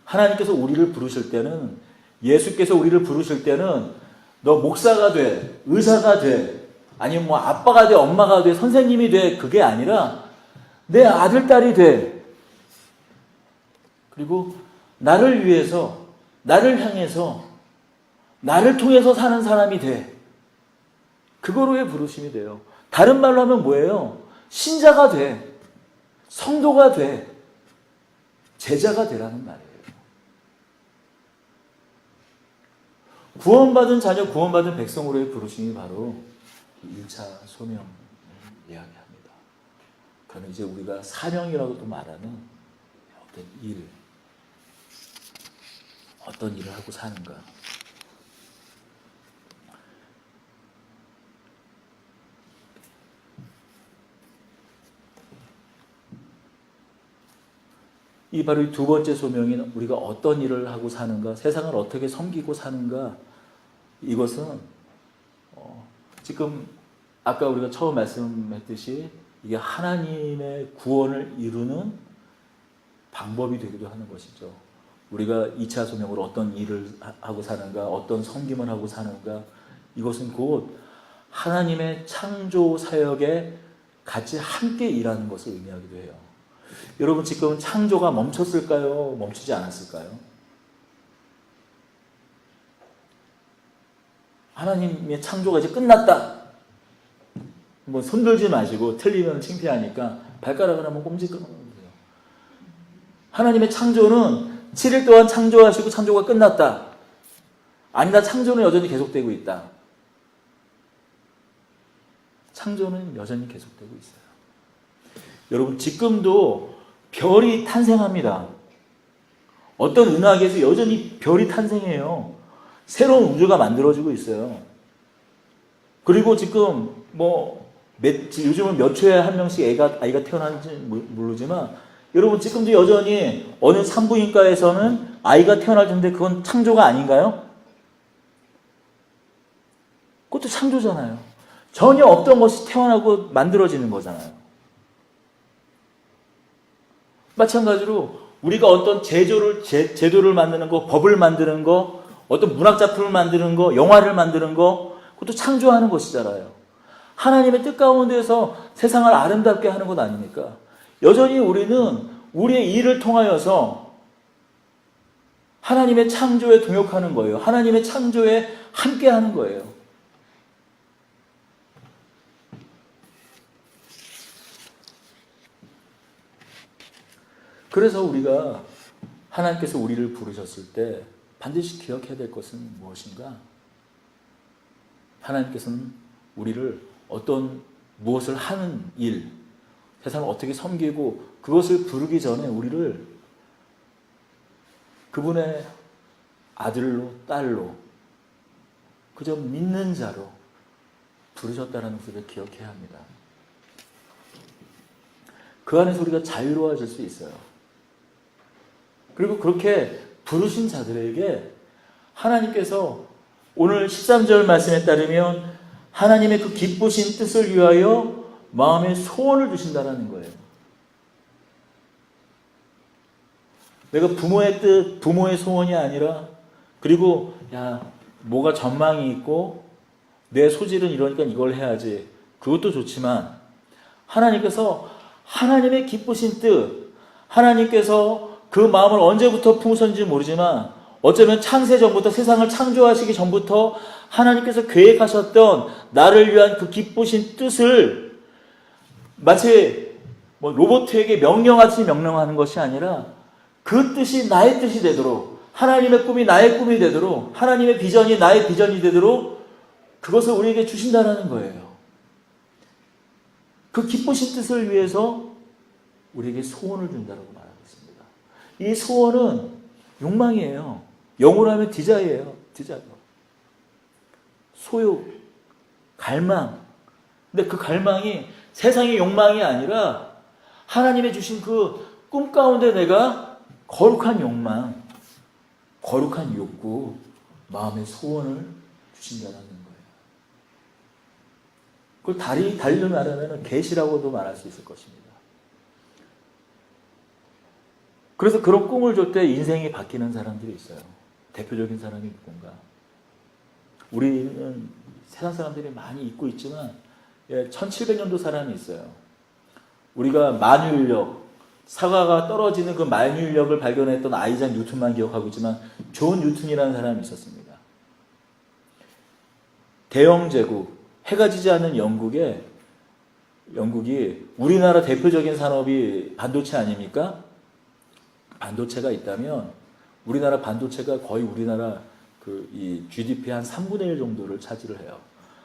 하나님께서 우리를 부르실 때는, 예수께서 우리를 부르실 때는 너 목사가 돼, 의사가 돼, 아니면 뭐 아빠가 돼, 엄마가 돼, 선생님이 돼, 그게 아니라 내 아들, 딸이 돼. 그리고 나를 위해서, 나를 향해서, 나를 통해서 사는 사람이 돼. 그거로의 부르심이 돼요. 다른 말로 하면 뭐예요? 신자가 돼. 성도가 돼. 제자가 되라는 말이에요. 구원받은 자녀, 구원받은 백성으로의 부르심이 바로 1차 소명을 이야기합니다. 그러면 이제 우리가 사명이라고도 말하는 어떤 일, 어떤 일을 하고 사는가. 이 바로 두 번째 소명인 우리가 어떤 일을 하고 사는가, 세상을 어떻게 섬기고 사는가, 이것은 지금 아까 우리가 처음 말씀했듯이 이게 하나님의 구원을 이루는 방법이 되기도 하는 것이죠. 우리가 2차 소명으로 어떤 일을 하고 사는가, 어떤 섬김을 하고 사는가, 이것은 곧 하나님의 창조 사역에 같이 함께 일하는 것을 의미하기도 해요. 여러분, 지금 창조가 멈췄을까요? 멈추지 않았을까요? 하나님의 창조가 이제 끝났다. 뭐 손들지 마시고, 틀리면 창피하니까 발가락을 한번 꼼지끄는 거예요. 하나님의 창조는 7일 동안 창조하시고 창조가 끝났다. 아니다, 창조는 여전히 계속되고 있다. 창조는 여전히 계속되고 있어요. 여러분, 지금도 별이 탄생합니다. 어떤 은하계에서 여전히 별이 탄생해요. 새로운 우주가 만들어지고 있어요. 그리고 지금 요즘은 몇 초에 한 명씩 아이가 태어나는지 모르지만, 여러분 지금도 여전히 어느 산부인과에서는 아이가 태어날 텐데 그건 창조가 아닌가요? 그것도 창조잖아요. 전혀 없던 것이 태어나고 만들어지는 거잖아요. 마찬가지로 우리가 어떤 제도를 만드는 거, 법을 만드는 거, 어떤 문학작품을 만드는 거, 영화를 만드는 거, 그것도 창조하는 것이잖아요. 하나님의 뜻 가운데서 세상을 아름답게 하는 것 아닙니까? 여전히 우리는 우리의 일을 통하여서 하나님의 창조에 동역하는 거예요. 하나님의 창조에 함께 하는 거예요. 그래서 우리가 하나님께서 우리를 부르셨을 때 반드시 기억해야 될 것은 무엇인가? 하나님께서는 우리를 무엇을 하는 일, 세상을 어떻게 섬기고 그것을 부르기 전에 우리를 그분의 아들로, 딸로, 그저 믿는 자로 부르셨다는 것을 기억해야 합니다. 그 안에서 우리가 자유로워질 수 있어요. 그리고 그렇게 부르신 자들에게 하나님께서 오늘 13절 말씀에 따르면 하나님의 그 기쁘신 뜻을 위하여 마음에 소원을 주신다는 거예요. 내가 부모의 뜻, 부모의 소원이 아니라 그리고 야, 뭐가 전망이 있고 내 소질은 이러니까 이걸 해야지. 그것도 좋지만 하나님께서 하나님의 기쁘신 뜻, 하나님께서 그 마음을 언제부터 품으셨는지 모르지만 어쩌면 창세 전부터, 세상을 창조하시기 전부터 하나님께서 계획하셨던 나를 위한 그 기쁘신 뜻을 마치 뭐 로봇에게 명령하듯이 명령하는 것이 아니라 그 뜻이 나의 뜻이 되도록, 하나님의 꿈이 나의 꿈이 되도록, 하나님의 비전이 나의 비전이 되도록 그것을 우리에게 주신다는 거예요. 그 기쁘신 뜻을 위해서 우리에게 소원을 준다고 말하고 있습니다. 이 소원은 욕망이에요. 영어로 하면 디자이어예요. 디자이어. 소욕, 갈망. 근데 그 갈망이 세상의 욕망이 아니라 하나님의 주신 그 꿈 가운데 내가 거룩한 욕망, 거룩한 욕구, 마음의 소원을 주신다는 거예요. 그걸 달리 말하면 계시라고도 말할 수 있을 것입니다. 그래서 그런 꿈을 줄 때 인생이 바뀌는 사람들이 있어요. 대표적인 사람이 누군가. 우리는 세상 사람들이 많이 잊고 있지만 1700년도 사람이 있어요. 우리가 만유인력, 사과가 떨어지는 그 만유인력을 발견했던 아이작 뉴턴만 기억하고 있지만 존 뉴턴이라는 사람이 있었습니다. 대영제국, 해가 지지 않는 영국이 우리나라 대표적인 산업이 반도체 아닙니까? 반도체가 있다면 우리나라 반도체가 거의 우리나라 이 GDP 한 3분의 1 정도를 차지를 해요.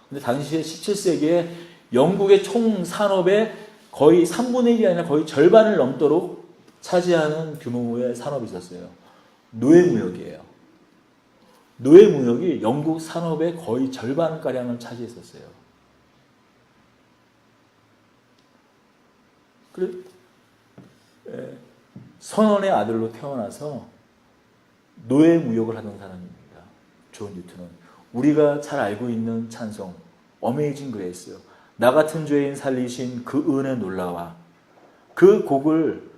근데 당시에 17세기에 영국의 총 산업의 거의 3분의 1이 아니라 거의 절반을 넘도록 차지하는 규모의 산업이 있었어요. 노예무역이에요. 노예무역이 영국 산업의 거의 절반가량을 차지했었어요. 그래, 선원의 아들로 태어나서 노예무역을 하던 사람입니다. 존 뉴턴은. 우리가 잘 알고 있는 찬송, 어메이징 그레이스요. 나 같은 죄인 살리신 그 은혜 놀라와. 그 곡을,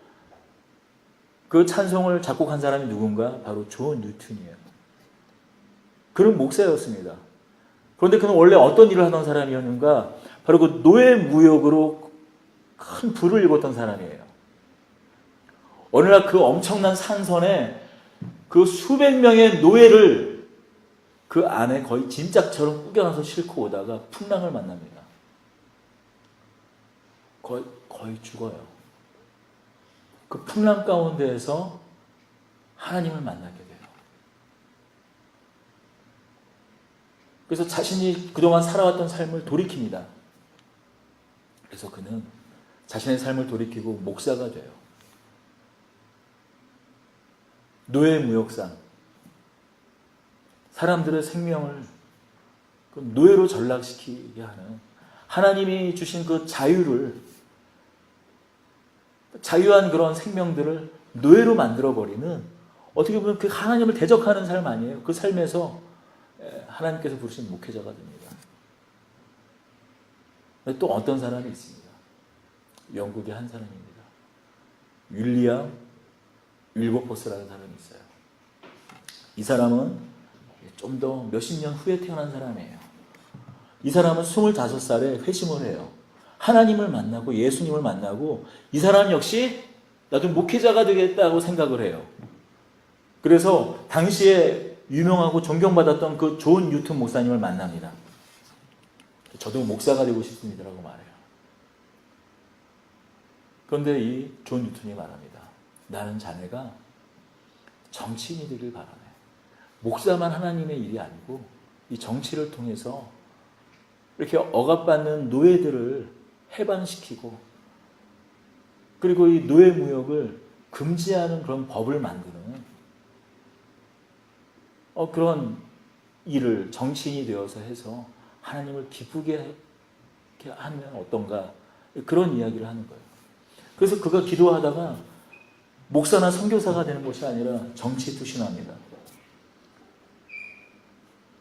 그 찬송을 작곡한 사람이 누군가? 바로 존 뉴턴이에요. 그는 목사였습니다. 그런데 그는 원래 어떤 일을 하던 사람이었는가? 바로 그 노예무역으로 큰 부를 입었던 사람이에요. 어느 날 그 엄청난 산선에 그 수백 명의 노예를 그 안에 거의 짐짝처럼 꾸겨놔서 싣고 오다가 풍랑을 만납니다. 거의 죽어요. 그 풍랑 가운데에서 하나님을 만나게 돼요. 그래서 자신이 그동안 살아왔던 삶을 돌이킵니다. 그래서 그는 자신의 삶을 돌이키고 목사가 돼요. 노예무역상, 사람들의 생명을 노예로 전락시키게 하는 하나님이 주신 그 자유한 그런 생명들을 노예로 만들어버리는, 어떻게 보면 그 하나님을 대적하는 삶 아니에요. 그 삶에서 하나님께서 부르신 목회자가 됩니다. 또 어떤 사람이 있습니다. 영국의 한 사람입니다. 윌리엄 윌버포스라는 사람이 있어요. 이 사람은 좀 더 몇십 년 후에 태어난 사람이에요. 이 사람은 25살에 회심을 해요. 하나님을 만나고 예수님을 만나고 이 사람 역시 나도 목회자가 되겠다고 생각을 해요. 그래서 당시에 유명하고 존경받았던 그 존 뉴턴 목사님을 만납니다. 저도 목사가 되고 싶습니다라고 말해요. 그런데 이 존 뉴턴이 말합니다. 나는 자네가 정치인이 되길 바라네. 목사만 하나님의 일이 아니고 이 정치를 통해서 이렇게 억압받는 노예들을 해방시키고 그리고 이 노예무역을 금지하는 그런 법을 만드는 그런 일을 정치인이 되어서 해서 하나님을 기쁘게 하면 어떤가, 그런 이야기를 하는 거예요. 그래서 그가 기도하다가 목사나 선교사가 되는 것이 아니라 정치에 투신합니다.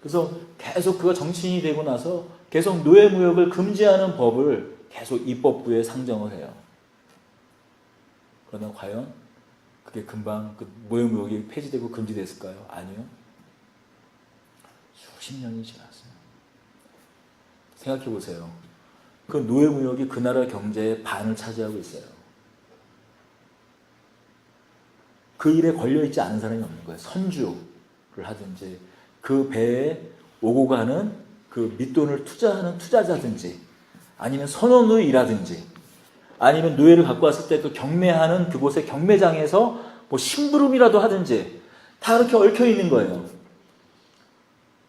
그래서 계속 그가 정치인이 되고 나서 계속 노예무역을 금지하는 법을 계속 입법부에 상정을 해요. 그러나 과연 그게 금방 그 노예무역이 폐지되고 금지됐을까요? 아니요. 수십 년이 지났어요. 생각해 보세요. 그 노예무역이 그 나라 경제의 반을 차지하고 있어요. 그 일에 걸려있지 않은 사람이 없는 거예요. 선주를 하든지 그 배에 오고 가는 그 밑돈을 투자하는 투자자든지 아니면 선원으로 일하든지 아니면 노예를 갖고 왔을 때 그 경매하는 그곳의 경매장에서 뭐 심부름이라도 하든지 다 그렇게 얽혀 있는 거예요.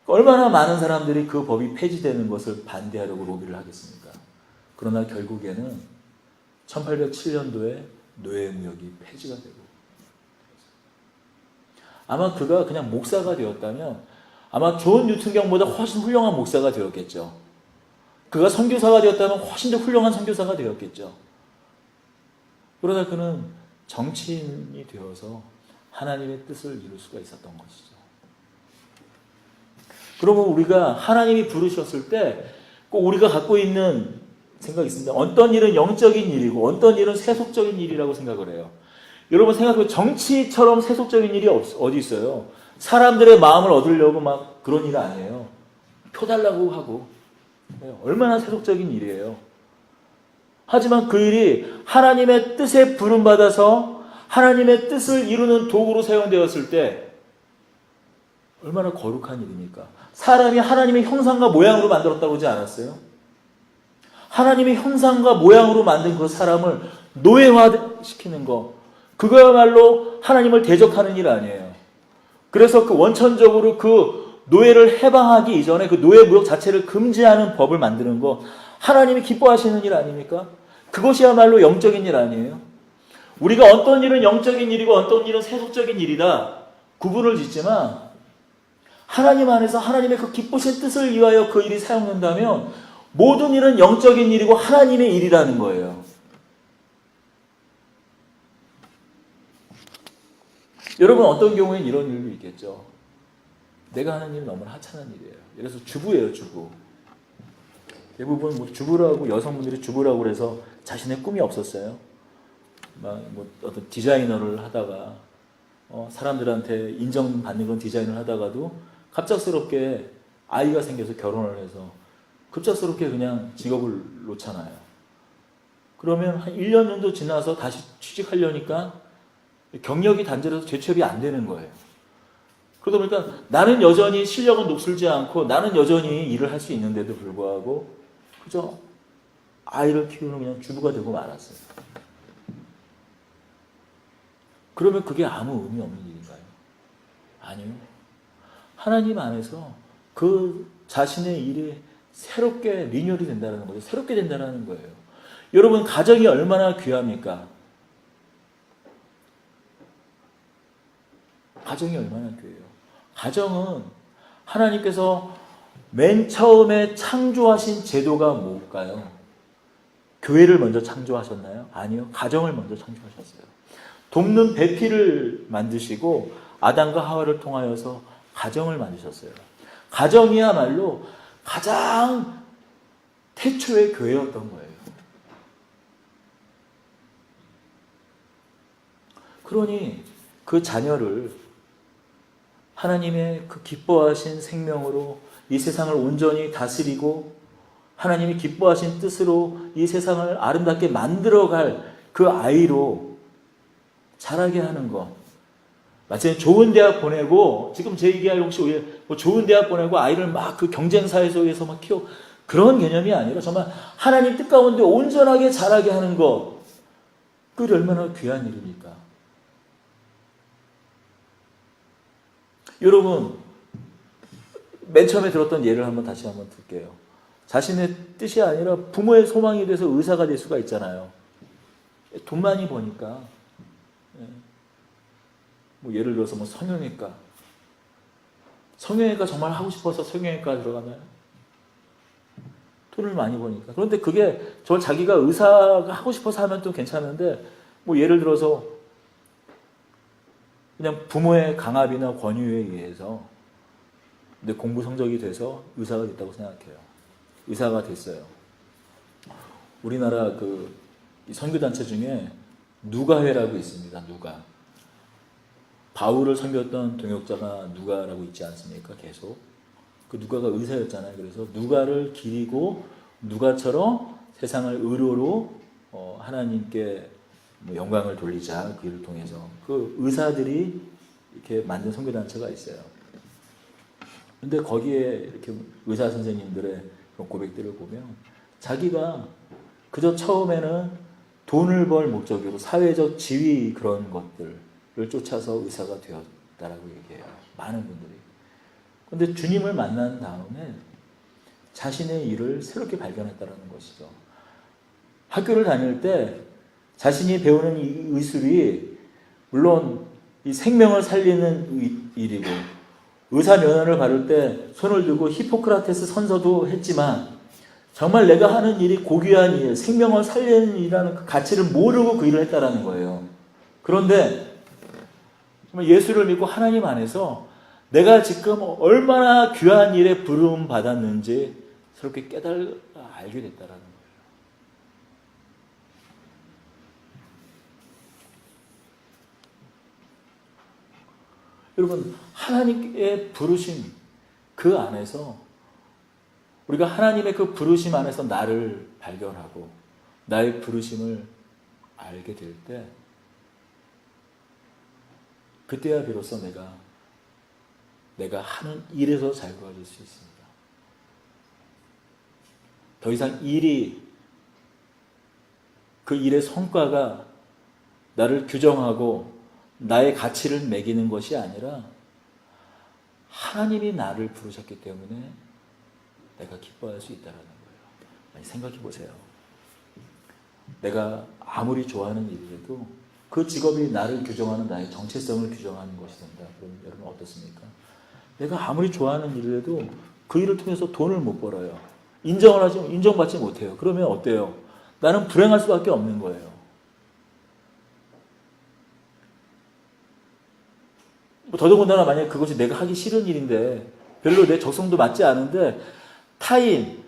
얼마나 많은 사람들이 그 법이 폐지되는 것을 반대하려고 로비를 하겠습니까? 그러나 결국에는 1807년도에 노예무역이 폐지가 되고 아마 그가 그냥 목사가 되었다면 아마 존 뉴튼경보다 훨씬 훌륭한 목사가 되었겠죠. 그가 선교사가 되었다면 훨씬 더 훌륭한 선교사가 되었겠죠. 그러다 그는 정치인이 되어서 하나님의 뜻을 이룰 수가 있었던 것이죠. 그러면 우리가 하나님이 부르셨을 때 꼭 우리가 갖고 있는 생각이 있습니다. 어떤 일은 영적인 일이고 어떤 일은 세속적인 일이라고 생각을 해요. 여러분 생각해보면 정치처럼 세속적인 일이 어디 있어요? 사람들의 마음을 얻으려고 막 그런 일 아니에요. 표 달라고 하고 얼마나 세속적인 일이에요. 하지만 그 일이 하나님의 뜻에 부름받아서 하나님의 뜻을 이루는 도구로 사용되었을 때 얼마나 거룩한 일입니까? 사람이 하나님의 형상과 모양으로 만들었다고 하지 않았어요? 하나님의 형상과 모양으로 만든 그 사람을 노예화시키는 거, 그거야말로 하나님을 대적하는 일 아니에요. 그래서 그 원천적으로 그 노예를 해방하기 이전에 그 노예 무역 자체를 금지하는 법을 만드는 거 하나님이 기뻐하시는 일 아닙니까? 그것이야말로 영적인 일 아니에요? 우리가 어떤 일은 영적인 일이고 어떤 일은 세속적인 일이다 구분을 짓지만 하나님 안에서 하나님의 그 기쁘신 뜻을 위하여 그 일이 사용된다면 모든 일은 영적인 일이고 하나님의 일이라는 거예요. 여러분 어떤 경우에는 이런 일도 있겠죠. 내가 하는 일은 너무나 하찮은 일이에요. 그래서 주부예요, 주부. 대부분 뭐 주부라고 여성분들이 주부라고 그래서 자신의 꿈이 없었어요. 막 뭐 어떤 디자이너를 하다가 사람들한테 인정받는 그런 디자인을 하다가도 갑작스럽게 아이가 생겨서 결혼을 해서 급작스럽게 그냥 직업을 놓잖아요. 그러면 한 1년 정도 지나서 다시 취직하려니까 경력이 단절해서 재취업이 안 되는 거예요. 그러다 보니까 나는 여전히 실력은 녹슬지 않고 나는 여전히 일을 할 수 있는데도 불구하고 그저 아이를 키우는 그냥 주부가 되고 말았어요. 그러면 그게 아무 의미 없는 일인가요? 아니요. 하나님 안에서 그 자신의 일이 새롭게 리뉴얼이 된다는 거죠. 새롭게 된다는 거예요. 여러분 가정이 얼마나 귀합니까? 가정이 얼마나 귀해요. 가정은 하나님께서 맨 처음에 창조하신 제도가 뭘까요? 교회를 먼저 창조하셨나요? 아니요. 가정을 먼저 창조하셨어요. 돕는 배필을 만드시고 아담과 하와를 통하여서 가정을 만드셨어요. 가정이야말로 가장 태초의 교회였던 거예요. 그러니 그 자녀를 하나님의 그 기뻐하신 생명으로 이 세상을 온전히 다스리고 하나님이 기뻐하신 뜻으로 이 세상을 아름답게 만들어갈 그 아이로 자라게 하는 것. 마치 좋은 대학 보내고 지금 제 얘기할 혹시 뭐 좋은 대학 보내고 아이를 막 그 경쟁사회 속에서 막 키워 그런 개념이 아니라 정말 하나님 뜻 가운데 온전하게 자라게 하는 것. 그게 얼마나 귀한 일입니까? 여러분 맨 처음에 들었던 예를 다시 한번 들게요. 자신의 뜻이 아니라 부모의 소망이 돼서 의사가 될 수가 있잖아요. 돈 많이 버니까. 뭐 예를 들어서 뭐 성형외과. 성형외과 정말 하고 싶어서 성형외과 들어가나요? 돈을 많이 버니까. 그런데 그게 자기가 의사가 하고 싶어서 하면 또 괜찮은데 뭐 예를 들어서 그냥 부모의 강압이나 권유에 의해서 근데 공부 성적이 돼서 의사가 됐다고 생각해요. 의사가 됐어요. 우리나라 그 선교단체 중에 누가회라고 있습니다. 누가. 바울을 섬겼던 동역자가 누가라고 있지 않습니까? 계속. 그 누가가 의사였잖아요. 그래서 누가를 기리고 누가처럼 세상을 의로로 하나님께 뭐 영광을 돌리자, 그 일을 통해서. 그 의사들이 이렇게 만든 선교단체가 있어요. 근데 거기에 이렇게 의사 선생님들의 그런 고백들을 보면 자기가 그저 처음에는 돈을 벌 목적으로 사회적 지위 그런 것들을 쫓아서 의사가 되었다라고 얘기해요. 많은 분들이. 근데 주님을 만난 다음에 자신의 일을 새롭게 발견했다는 것이죠. 학교를 다닐 때 자신이 배우는 이 의술이 물론 이 생명을 살리는 일이고 의사 면허를 받을 때 손을 들고 히포크라테스 선서도 했지만 정말 내가 하는 일이 고귀한 일, 생명을 살리는 일이라는 그 가치를 모르고 그 일을 했다라는 거예요. 그런데 정말 예수를 믿고 하나님 안에서 내가 지금 얼마나 귀한 일에 부름 받았는지 새롭게 알게 됐다라는 거예요. 여러분, 하나님의 부르심 그 안에서 우리가 하나님의 그 부르심 안에서 나를 발견하고 나의 부르심을 알게 될 때 그때야 비로소 내가 하는 일에서 자유로워질 수 있습니다. 더 이상 그 일의 성과가 나를 규정하고 나의 가치를 매기는 것이 아니라 하나님이 나를 부르셨기 때문에 내가 기뻐할 수 있다는 거예요. 많이 생각해 보세요. 내가 아무리 좋아하는 일이라도 그 직업이 나를 규정하는 나의 정체성을 규정하는 것이 된다. 그럼 여러분 어떻습니까? 내가 아무리 좋아하는 일이라도 그 일을 통해서 돈을 못 벌어요. 인정받지 못해요. 그러면 어때요? 나는 불행할 수밖에 없는 거예요. 더더군다나 만약에 그것이 내가 하기 싫은 일인데 별로 내 적성도 맞지 않은데 타인,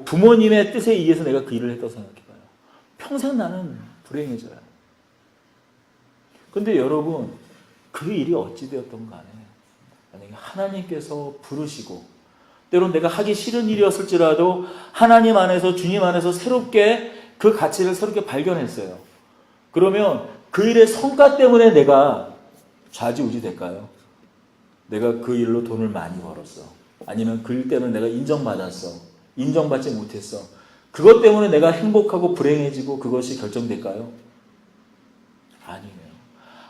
부모님의 뜻에 의해서 내가 그 일을 했다고 생각해봐요. 평생 나는 불행해져요. 근데 여러분, 그 일이 어찌되었던 간에 만약에 하나님께서 부르시고 때론 내가 하기 싫은 일이었을지라도 하나님 안에서 주님 안에서 새롭게 그 가치를 새롭게 발견했어요. 그러면 그 일의 성과 때문에 내가 좌지우지 될까요? 내가 그 일로 돈을 많이 벌었어. 아니면 그 일 때문에 내가 인정받았어. 인정받지 못했어. 그것 때문에 내가 행복하고 불행해지고 그것이 결정될까요? 아니에요.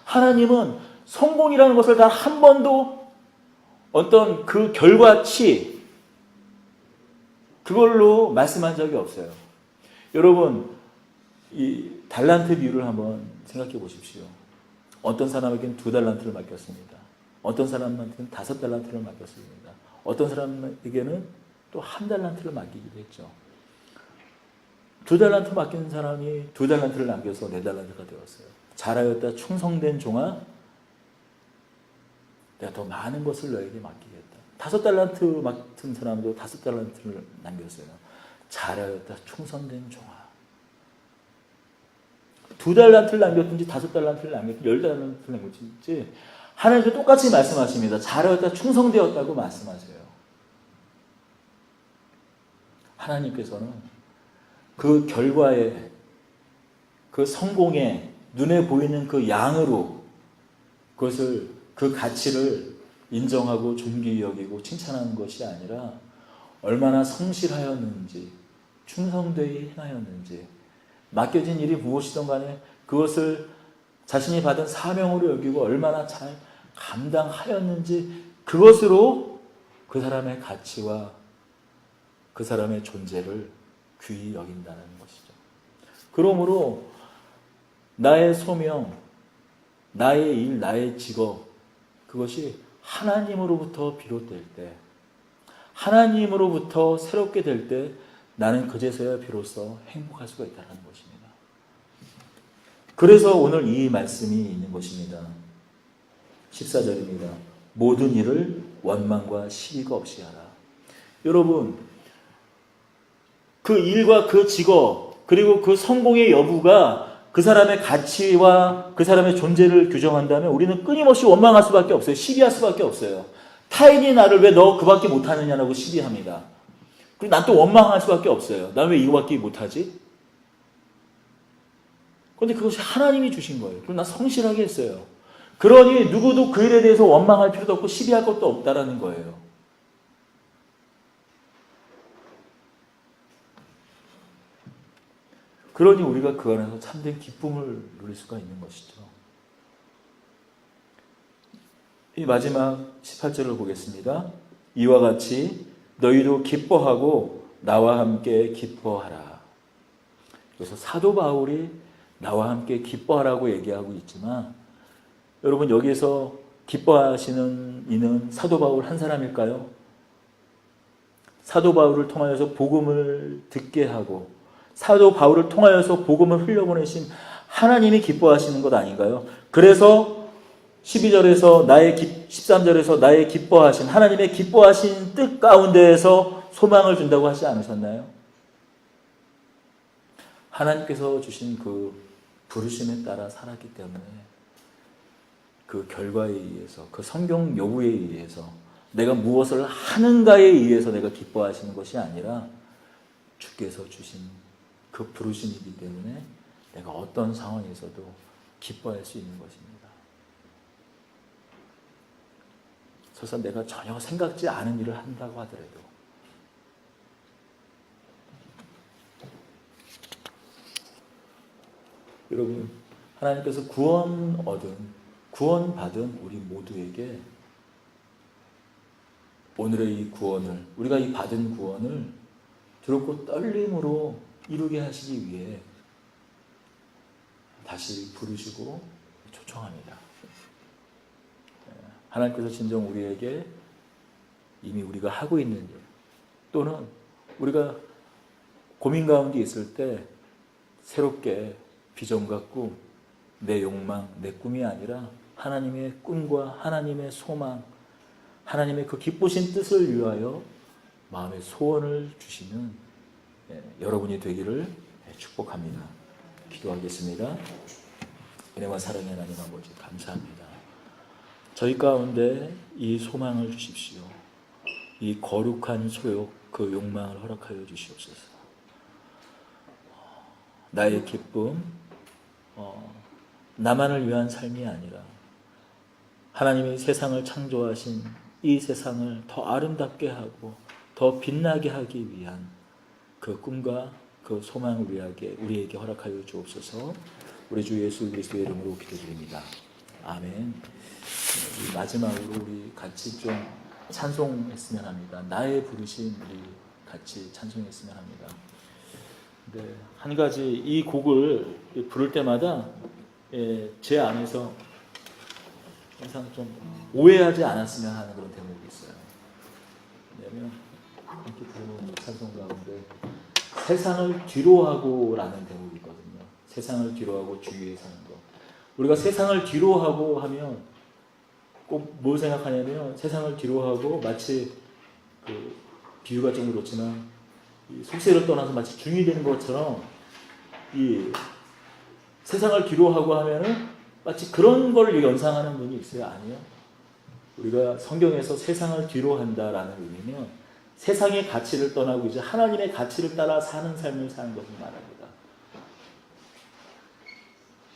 하나님은 성공이라는 것을 단 한 번도 어떤 그 결과치 그걸로 말씀한 적이 없어요. 여러분, 이 달란트 비유를 한번 생각해 보십시오. 어떤 사람에게는 2달란트를 맡겼습니다. 어떤 사람한테는 5달란트를 맡겼습니다. 어떤 사람에게는 또 1달란트를 맡기기도 했죠. 2달란트 맡긴 사람이 2달란트를 남겨서 4달란트가 되었어요. 잘하였다 충성된 종아, 내가 더 많은 것을 너에게 맡기겠다. 5달란트 맡은 사람도 5달란트를 남겼어요. 잘하였다 충성된 종아. 2달란트를 남겼든지 5달란트를 남겼든지 10달란트를 남겼든지 하나님께 똑같이 말씀하십니다. 잘하였다 충성되었다고 말씀하세요. 하나님께서는 그 결과에 그 성공에 눈에 보이는 그 양으로 그 가치를 인정하고 존귀히 여기고 칭찬하는 것이 아니라 얼마나 성실하였는지 충성되이 행하였는지 맡겨진 일이 무엇이든 간에 그것을 자신이 받은 사명으로 여기고 얼마나 잘 감당하였는지 그것으로 그 사람의 가치와 그 사람의 존재를 귀히 여긴다는 것이죠. 그러므로 나의 소명, 나의 일, 나의 직업 그것이 하나님으로부터 비롯될 때 하나님으로부터 새롭게 될 때 나는 그제서야 비로소 행복할 수가 있다는 것입니다. 그래서 오늘 이 말씀이 있는 것입니다. 14절입니다. 모든 일을 원망과 시기가 없이 하라. 여러분, 그 일과 그 직업 그리고 그 성공의 여부가 그 사람의 가치와 그 사람의 존재를 규정한다면 우리는 끊임없이 원망할 수밖에 없어요. 시기할 수밖에 없어요. 타인이 나를 왜 너 그밖에 못하느냐라고 시비합니다. 그리고 난 또 원망할 수밖에 없어요. 난 왜 이거밖에 못하지? 그런데 그것이 하나님이 주신 거예요. 그럼 난 성실하게 했어요. 그러니 누구도 그 일에 대해서 원망할 필요도 없고 시비할 것도 없다라는 거예요. 그러니 우리가 그 안에서 참된 기쁨을 누릴 수가 있는 것이죠. 이 마지막 18절을 보겠습니다. 이와 같이 너희도 기뻐하고 나와 함께 기뻐하라. 그래서 사도 바울이 나와 함께 기뻐하라고 얘기하고 있지만 여러분 여기서 기뻐하시는 이는 사도 바울 한 사람일까요? 사도 바울을 통하여서 복음을 듣게 하고 사도 바울을 통하여서 복음을 흘려보내신 하나님이 기뻐하시는 것 아닌가요? 그래서 12절에서 13절에서 나의 기뻐하신 하나님의 기뻐하신 뜻 가운데에서 소망을 준다고 하지 않으셨나요? 하나님께서 주신 그 부르심에 따라 살았기 때문에 그 결과에 의해서 그 성경 요구에 의해서 내가 무엇을 하는가에 의해서 내가 기뻐하시는 것이 아니라 주께서 주신 그 부르심이기 때문에 내가 어떤 상황에서도 기뻐할 수 있는 것입니다. 그래서 내가 전혀 생각지 않은 일을 한다고 하더라도 여러분 하나님께서 구원받은 우리 모두에게 오늘의 이 구원을 우리가 이 받은 구원을 두렵고 떨림으로 이루게 하시기 위해 다시 부르시고 초청합니다. 하나님께서 진정 우리에게 이미 우리가 하고 있는 일 또는 우리가 고민 가운데 있을 때 새롭게 비전과 꿈, 내 욕망, 내 꿈이 아니라 하나님의 꿈과 하나님의 소망, 하나님의 그 기쁘신 뜻을 위하여 마음의 소원을 주시는 여러분이 되기를 축복합니다. 기도하겠습니다. 은혜와 사랑의 하나님 아버지 감사합니다. 저희 가운데 이 소망을 주십시오. 이 거룩한 소욕, 그 욕망을 허락하여 주시옵소서. 나의 기쁨, 나만을 위한 삶이 아니라 하나님이 세상을 창조하신 이 세상을 더 아름답게 하고 더 빛나게 하기 위한 그 꿈과 그 소망을 우리에게 허락하여 주옵소서. 우리 주 예수 그리스도의 이름으로 기도드립니다. 아멘. 마지막으로 우리 같이 좀 찬송했으면 합니다. 나의 부르심 우리 같이 찬송했으면 합니다. 네, 한 가지 이 곡을 부를 때마다 제 안에서 항상 좀 오해하지 않았으면 하는 그런 대목이 있어요. 왜냐하면 이렇게 부르는 찬송 가운데 세상을 뒤로하고 라는 대목이 있거든요. 세상을 뒤로하고 주 위에 사는 것. 우리가 세상을 뒤로하고 하면 꼭 뭘 생각하냐면 세상을 뒤로하고 마치 그 비유가 좀 그렇지만 이 속세를 떠나서 마치 중이 되는 것처럼 이 세상을 뒤로하고 하면은 마치 그런 걸 연상하는 분이 있어요. 아니요. 우리가 성경에서 세상을 뒤로한다라는 의미는 세상의 가치를 떠나고 이제 하나님의 가치를 따라 사는 삶을 사는 것을 말합니다.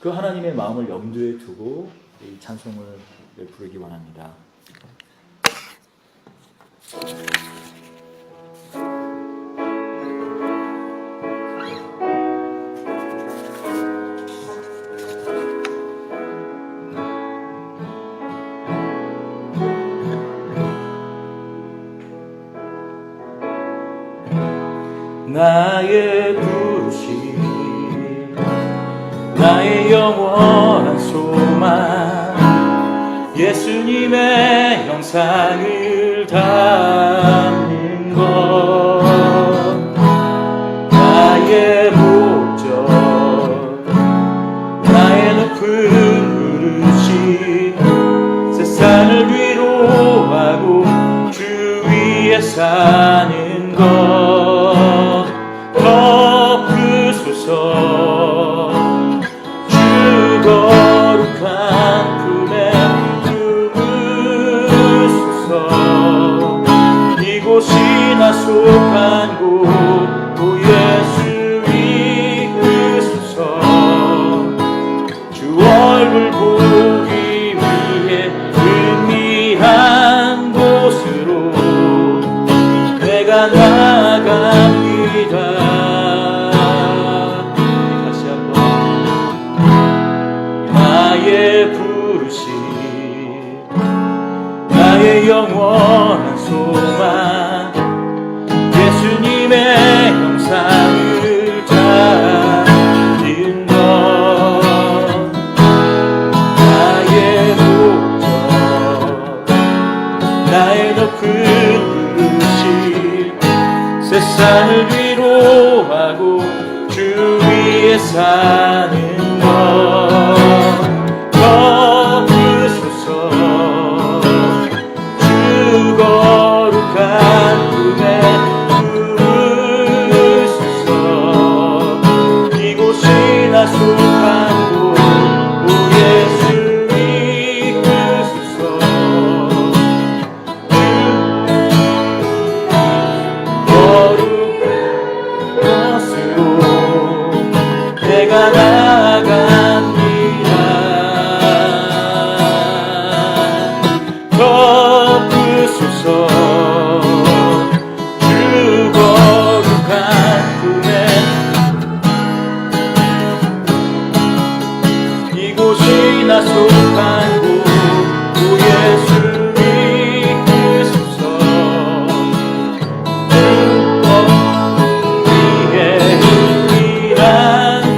그 하나님의 마음을 염두에 두고 이 찬송을 부르기 원합니다. 나의 부르심 나의 영원한 소망 예수님의 형상을 담는 것 나의 목적 나의 높은 부르심 세상을 위로하고 주 위에 사는 것 덮으소서 주 거룩한 품에 품으소서 거룩한 곳 오 예수 이끄소서 주 얼굴 보기 위해 은밀한 곳으로 내가 나갑니다. 다시 한번 나의 부르심 나의 영원한 소망 예수님의 형상을 찾는 것 나의 목적 나의 높은 부르심 세상을 위로하고 주 위에 사는 것 거두소서 주 거룩한 꿈에 부르소서 이곳이나 속한 곳 오 예수 이끄소서 거룩한 것으로 내가 나갑니다. 덮으소서 주 거룩한 꿈에 이곳이나 속한 곳 오 예수 이끄소서 주 위에 은밀한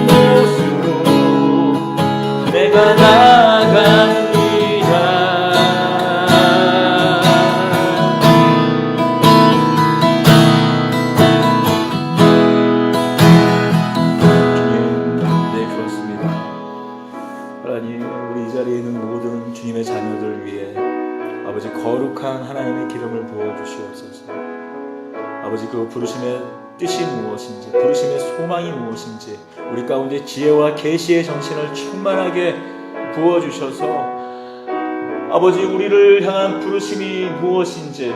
곳으로 내가 나갑니다. 주님, 네 그렇습니다. 하나님, 우리 이 자리에 있는 모든 주님의 자녀들 위해 아버지 거룩한 하나님의 기름을 부어주시옵소서. 아버지 그 부르심의 뜻이 무엇인지 부르심의 소망이 무엇인지 우리 가운데 지혜와 계시의 정신을 충만하게 부어주셔서 아버지 우리를 향한 부르심이 무엇인지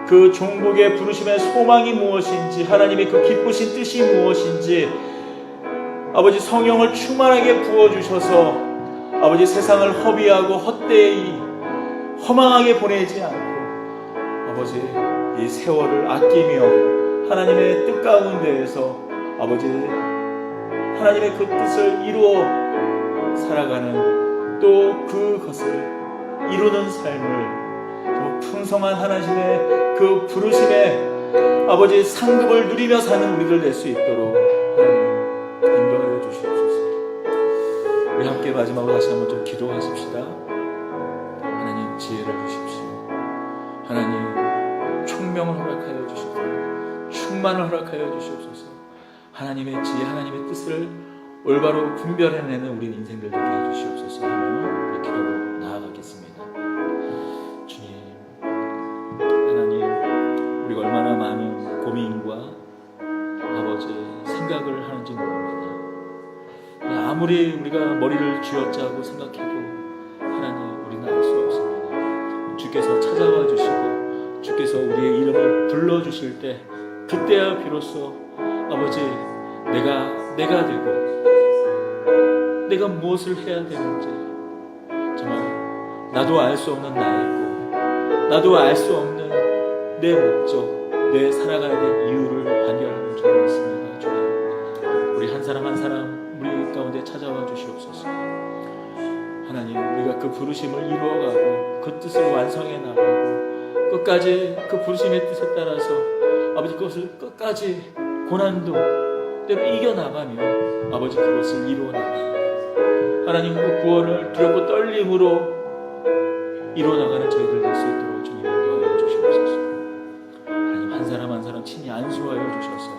그 종국의 부르심의 소망이 무엇인지 하나님의 그 기쁘신 뜻이 무엇인지 아버지 성령을 충만하게 부어주셔서 아버지 세상을 허비하고 헛되이 허망하게 보내지 않고 아버지 이 세월을 아끼며 하나님의 뜻 가운데에서 아버지 하나님의 그 뜻을 이루어 살아가는 또 그것을 이루는 삶을 또 풍성한 하나님의 그 부르심의 아버지 상급을 누리며 사는 우리들 될 수 있도록 하나님 인도하여 주시옵소서. 우리 함께 마지막으로 다시 한번 좀 기도하십시다. 하나님 지혜를 주십시오. 하나님 총명을 허락하여 주시고 충만을 허락하여 주시옵소서. 하나님의 지혜 하나님의 뜻을 올바로 분별해내는 우리 인생들 되게 해주시옵소서 하며 우리 기도로 나아가겠습니다. 주님 하나님 우리가 얼마나 많은 고민과 아버지 생각을 하는지 모릅니다. 아무리 우리가 머리를 쥐어짜고 생각해도 하나님 우리는 알 수 없습니다. 주께서 찾아와 주시고 주께서 우리의 이름을 불러주실 때 그때야 비로소 아버지 내가 되고 내가 무엇을 해야 되는지 정말 나도 알 수 없는 나이고 나도 알 수 없는 내 목적 내 살아가야 될 이유를 발견하는 줄로 믿습니다. 주님 우리 한 사람 한 사람 우리 가운데 찾아와 주시옵소서. 하나님 우리가 그 부르심을 이루어가고 그 뜻을 완성해 나가고 끝까지 그 부르심의 뜻에 따라서 아버지 그것을 끝까지 고난도 때로 이겨나가며 아버지 그것을 이루어 나가고 하나님 그 구원을 두렵고 떨림으로 이루어 나가는 저희들 될 수 있도록 주님 인도하여 주시옵소서. 하나님 한 사람 한 사람 친히 안수하여 주셔서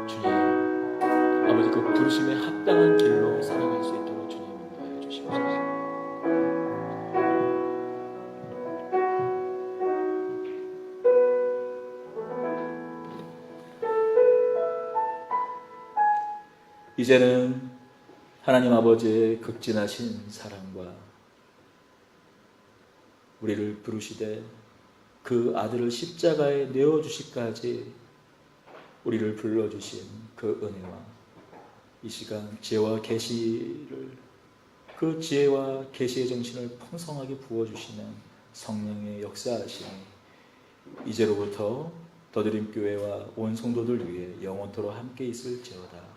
주님 아버지 그 부르심에 합당한 길로 살아갈 수 있도록 주님 인도하여 주시옵소서. 이제는 하나님 아버지의 극진하신 사랑과 우리를 부르시되 그 아들을 십자가에 내어주시까지 우리를 불러주신 그 은혜와 이 시간 지혜와 계시를 그 지혜와 계시의 정신을 풍성하게 부어주시는 성령의 역사하심이 이제로부터 더드림 교회와 온 성도들 위해 영원토록 함께 있을지어다.